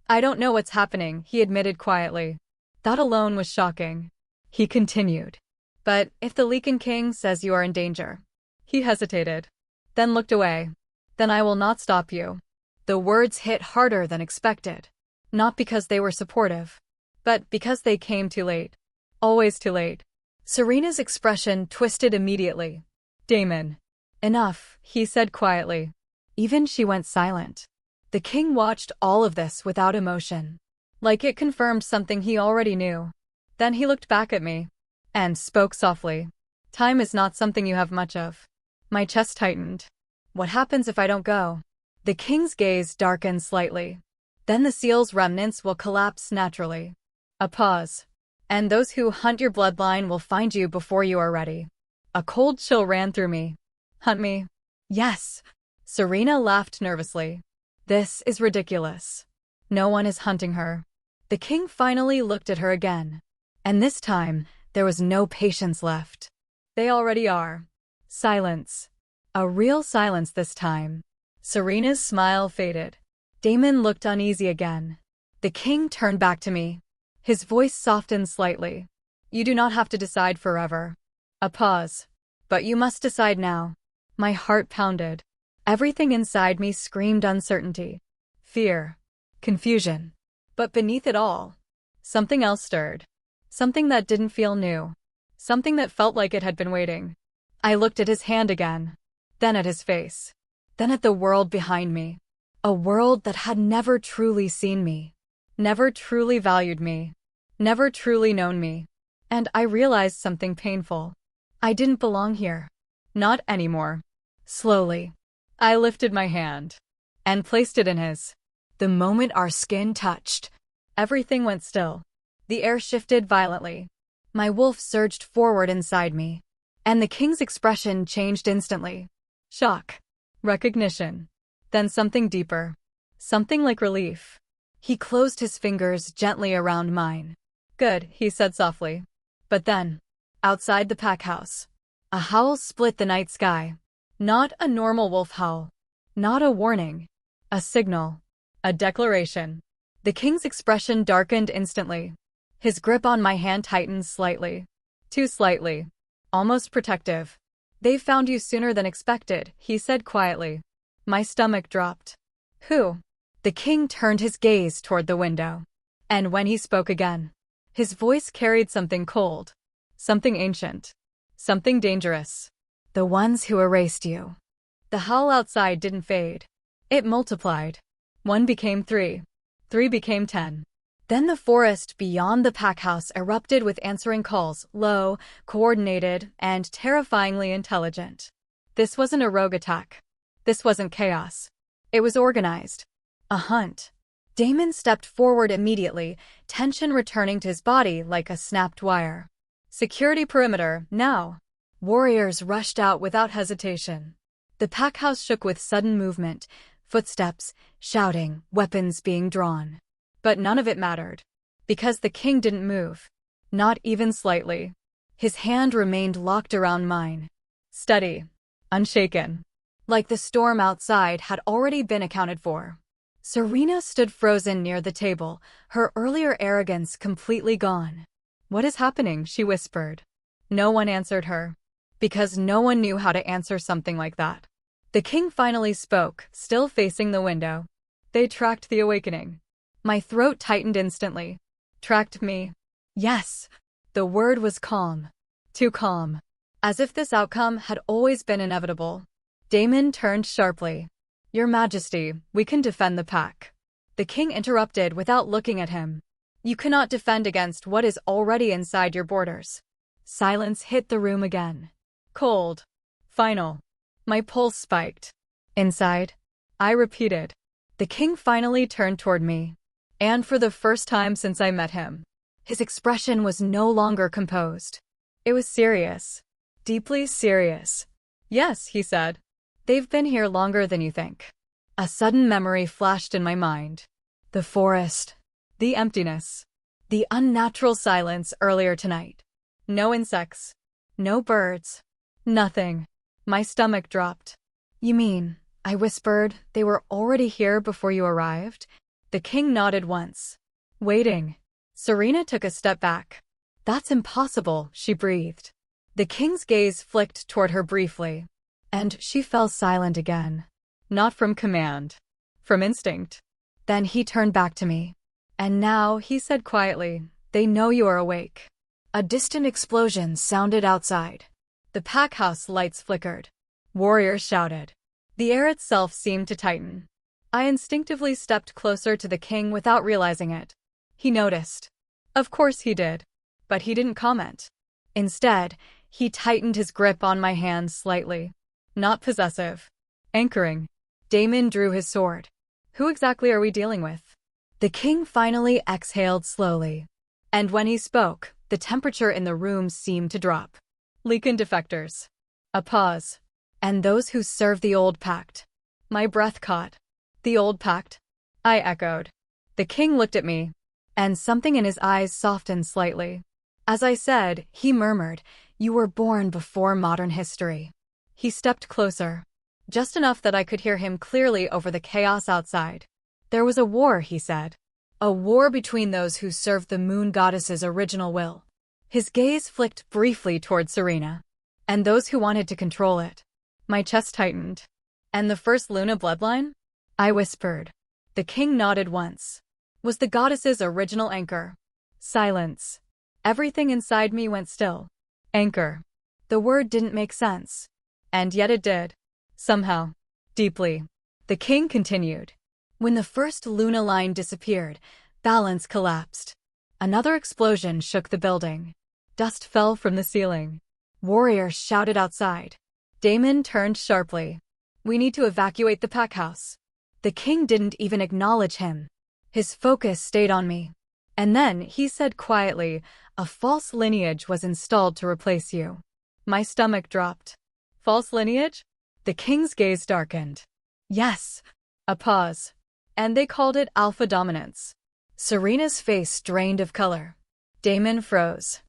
I don't know what's happening, he admitted quietly. That alone was shocking. He continued. But if the Lycan king says you are in danger. He hesitated. Then looked away. Then I will not stop you. The words hit harder than expected. Not because they were supportive. But because they came too late. Always too late. Serena's expression twisted immediately. Damon. Enough, he said quietly. Even she went silent. The king watched all of this without emotion. Like it confirmed something he already knew. Then he looked back at me. And spoke softly. Time is not something you have much of. My chest tightened. What happens if I don't go? The king's gaze darkened slightly. Then the seal's remnants will collapse naturally. A pause. And those who hunt your bloodline will find you before you are ready. A cold chill ran through me. Hunt me? Yes. Serena laughed nervously. This is ridiculous. No one is hunting her. The king finally looked at her again. And this time, there was no patience left. They already are. Silence. A real silence this time. Serena's smile faded. Damon looked uneasy again. The king turned back to me. His voice softened slightly. You do not have to decide forever. A pause. But you must decide now. My heart pounded. Everything inside me screamed uncertainty. Fear. Confusion. But beneath it all, something else stirred. Something that didn't feel new. Something that felt like it had been waiting. I looked at his hand again. Then at his face. Then at the world behind me. A world that had never truly seen me. Never truly valued me. Never truly known me. And I realized something painful. I didn't belong here. Not anymore. Slowly, I lifted my hand and placed it in his. The moment our skin touched, everything went still. The air shifted violently. My wolf surged forward inside me, and the king's expression changed instantly. Shock. Recognition. Then something deeper. Something like relief. He closed his fingers gently around mine. Good, he said softly. But then, outside the pack house, a howl split the night sky. Not a normal wolf howl. Not a warning. A signal. A declaration. The king's expression darkened instantly. His grip on my hand tightened slightly. Too slightly. Almost protective. They've found you sooner than expected, he said quietly. My stomach dropped. Who? The king turned his gaze toward the window. And when he spoke again, his voice carried something cold. Something ancient. Something dangerous. The ones who erased you. The howl outside didn't fade. It multiplied. 1 became 3. 3 became 10. Then the forest beyond the pack house erupted with answering calls, low, coordinated, and terrifyingly intelligent. This wasn't a rogue attack. This wasn't chaos. It was organized. A hunt. Damon stepped forward immediately, tension returning to his body like a snapped wire. Security perimeter, now. Warriors rushed out without hesitation. The pack house shook with sudden movement, footsteps, shouting, weapons being drawn. But none of it mattered. Because the king didn't move. Not even slightly. His hand remained locked around mine. Steady. Unshaken. Like the storm outside had already been accounted for. Serena stood frozen near the table, her earlier arrogance completely gone. What is happening? She whispered. No one answered her. Because no one knew how to answer something like that. The king finally spoke, still facing the window. They tracked the awakening. My throat tightened instantly. Tracked me. Yes. The word was calm. Too calm. As if this outcome had always been inevitable. Damon turned sharply. Your Majesty, we can defend the pack. The king interrupted without looking at him. You cannot defend against what is already inside your borders. Silence hit the room again. Cold. Final. My pulse spiked. Inside. I repeated. The king finally turned toward me. And for the first time since I met him, his expression was no longer composed. It was serious. Deeply serious. Yes, he said. They've been here longer than you think. A sudden memory flashed in my mind. The forest. The emptiness. The unnatural silence earlier tonight. No insects. No birds. Nothing. My stomach dropped. You mean, I whispered, they were already here before you arrived? The king nodded once. Waiting. Serena took a step back. That's impossible, she breathed. The king's gaze flicked toward her briefly. And she fell silent again. Not from command. From instinct. Then he turned back to me. And now, he said quietly, they know you are awake. A distant explosion sounded outside. The pack house lights flickered. Warriors shouted. The air itself seemed to tighten. I instinctively stepped closer to the king without realizing it. He noticed. Of course he did. But he didn't comment. Instead, he tightened his grip on my hand slightly. Not possessive. Anchoring. Damon drew his sword. Who exactly are we dealing with? The king finally exhaled slowly. And when he spoke, the temperature in the room seemed to drop. Lycan defectors. A pause. And those who serve the old pact. My breath caught. The old pact? I echoed. The king looked at me, and something in his eyes softened slightly. As I said, he murmured, you were born before modern history. He stepped closer. Just enough that I could hear him clearly over the chaos outside. There was a war, he said. A war between those who served the moon goddess's original will. His gaze flicked briefly toward Serena. And those who wanted to control it. My chest tightened. And the first Luna bloodline? I whispered. The king nodded once. Was the goddess's original anchor. Silence. Everything inside me went still. Anchor. The word didn't make sense. And yet it did. Somehow. Deeply. The king continued. When the first Luna line disappeared, balance collapsed. Another explosion shook the building. Dust fell from the ceiling. Warriors shouted outside. Damon turned sharply. We need to evacuate the pack house. The king didn't even acknowledge him. His focus stayed on me. And then he said quietly, a false lineage was installed to replace you. My stomach dropped. False lineage? The king's gaze darkened. Yes. A pause. And they called it alpha dominance. Serena's face drained of color. Damon froze.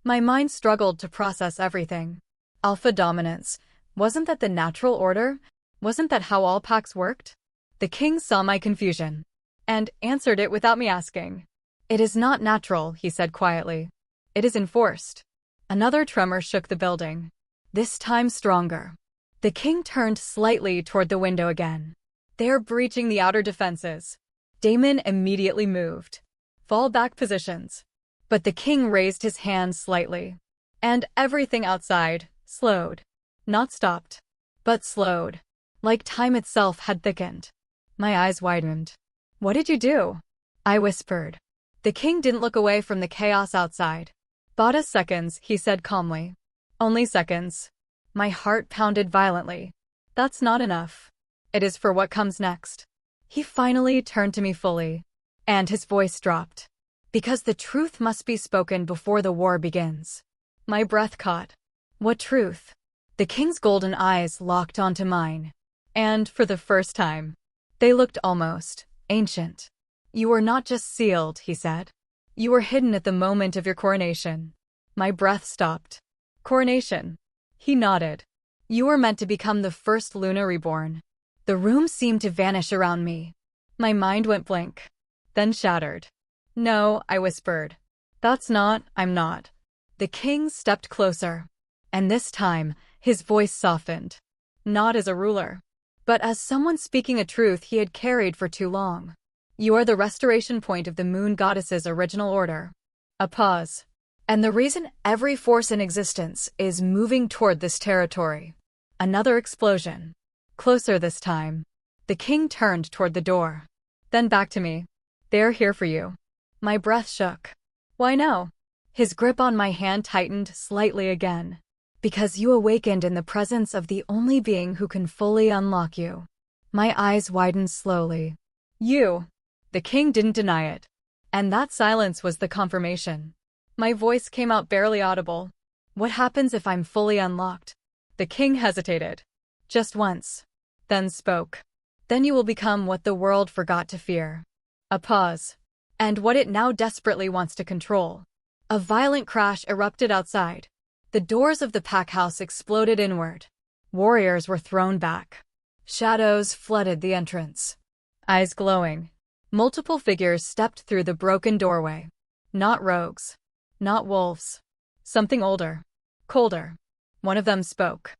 My mind struggled to process everything. Alpha dominance. Wasn't that the natural order? Wasn't that how all packs worked? The king saw my confusion and answered it without me asking. It is not natural, he said quietly. It is enforced. Another tremor shook the building. This time stronger. The king turned slightly toward the window again. They're breaching the outer defenses. Damon immediately moved. Fall back positions. But the king raised his hand slightly. And everything outside slowed. Not stopped, but slowed. Like time itself had thickened. My eyes widened. What did you do? I whispered. The king didn't look away from the chaos outside. Bought us seconds, he said calmly. Only seconds. My heart pounded violently. That's not enough. It is for what comes next. He finally turned to me fully. And his voice dropped. Because the truth must be spoken before the war begins. My breath caught. What truth? The king's golden eyes locked onto mine. And, for the first time, they looked almost ancient. You were not just sealed, he said. You were hidden at the moment of your coronation. My breath stopped. Coronation. He nodded. You were meant to become the first Luna reborn. The room seemed to vanish around me. My mind went blank. Then shattered. No, I whispered. I'm not. The king stepped closer. And this time, his voice softened. Not as a ruler, but as someone speaking a truth he had carried for too long. You are the restoration point of the moon goddess's original order. A pause. And the reason every force in existence is moving toward this territory. Another explosion. Closer this time. The king turned toward the door. Then back to me. They're here for you. My breath shook. Why no? His grip on my hand tightened slightly again. Because you awakened in the presence of the only being who can fully unlock you. My eyes widened slowly. You. The king didn't deny it. And that silence was the confirmation. My voice came out barely audible. What happens if I'm fully unlocked? The king hesitated. Just once. Then spoke. Then you will become what the world forgot to fear. A pause. And what it now desperately wants to control. A violent crash erupted outside. The doors of the pack house exploded inward. Warriors were thrown back. Shadows flooded the entrance. Eyes glowing. Multiple figures stepped through the broken doorway. Not rogues. Not wolves. Something older. Colder. One of them spoke.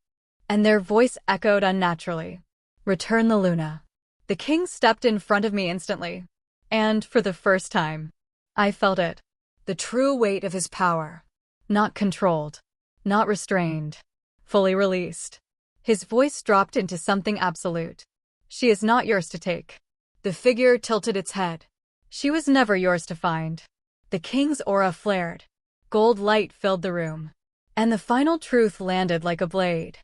And their voice echoed unnaturally. Return the Luna. The king stepped in front of me instantly. And, for the first time, I felt it. The true weight of his power. Not controlled. Not restrained. Fully released. His voice dropped into something absolute. She is not yours to take. The figure tilted its head. She was never yours to find. The king's aura flared. Gold light filled the room. And the final truth landed like a blade.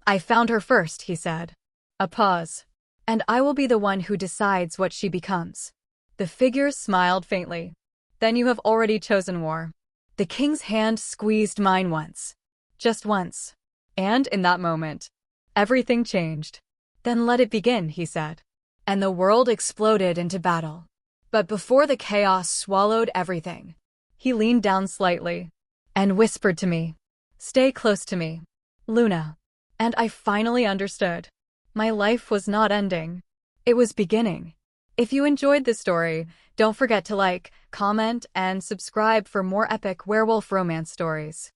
I found her first, he said. A pause. And I will be the one who decides what she becomes. The figure smiled faintly. Then you have already chosen war. The king's hand squeezed mine once. Just once. And in that moment, everything changed. Then let it begin, he said. And the world exploded into battle. But before the chaos swallowed everything, he leaned down slightly and whispered to me, "Stay close to me, Luna." And I finally understood. My life was not ending. It was beginning. If you enjoyed this story, don't forget to like, comment, and subscribe for more epic werewolf romance stories.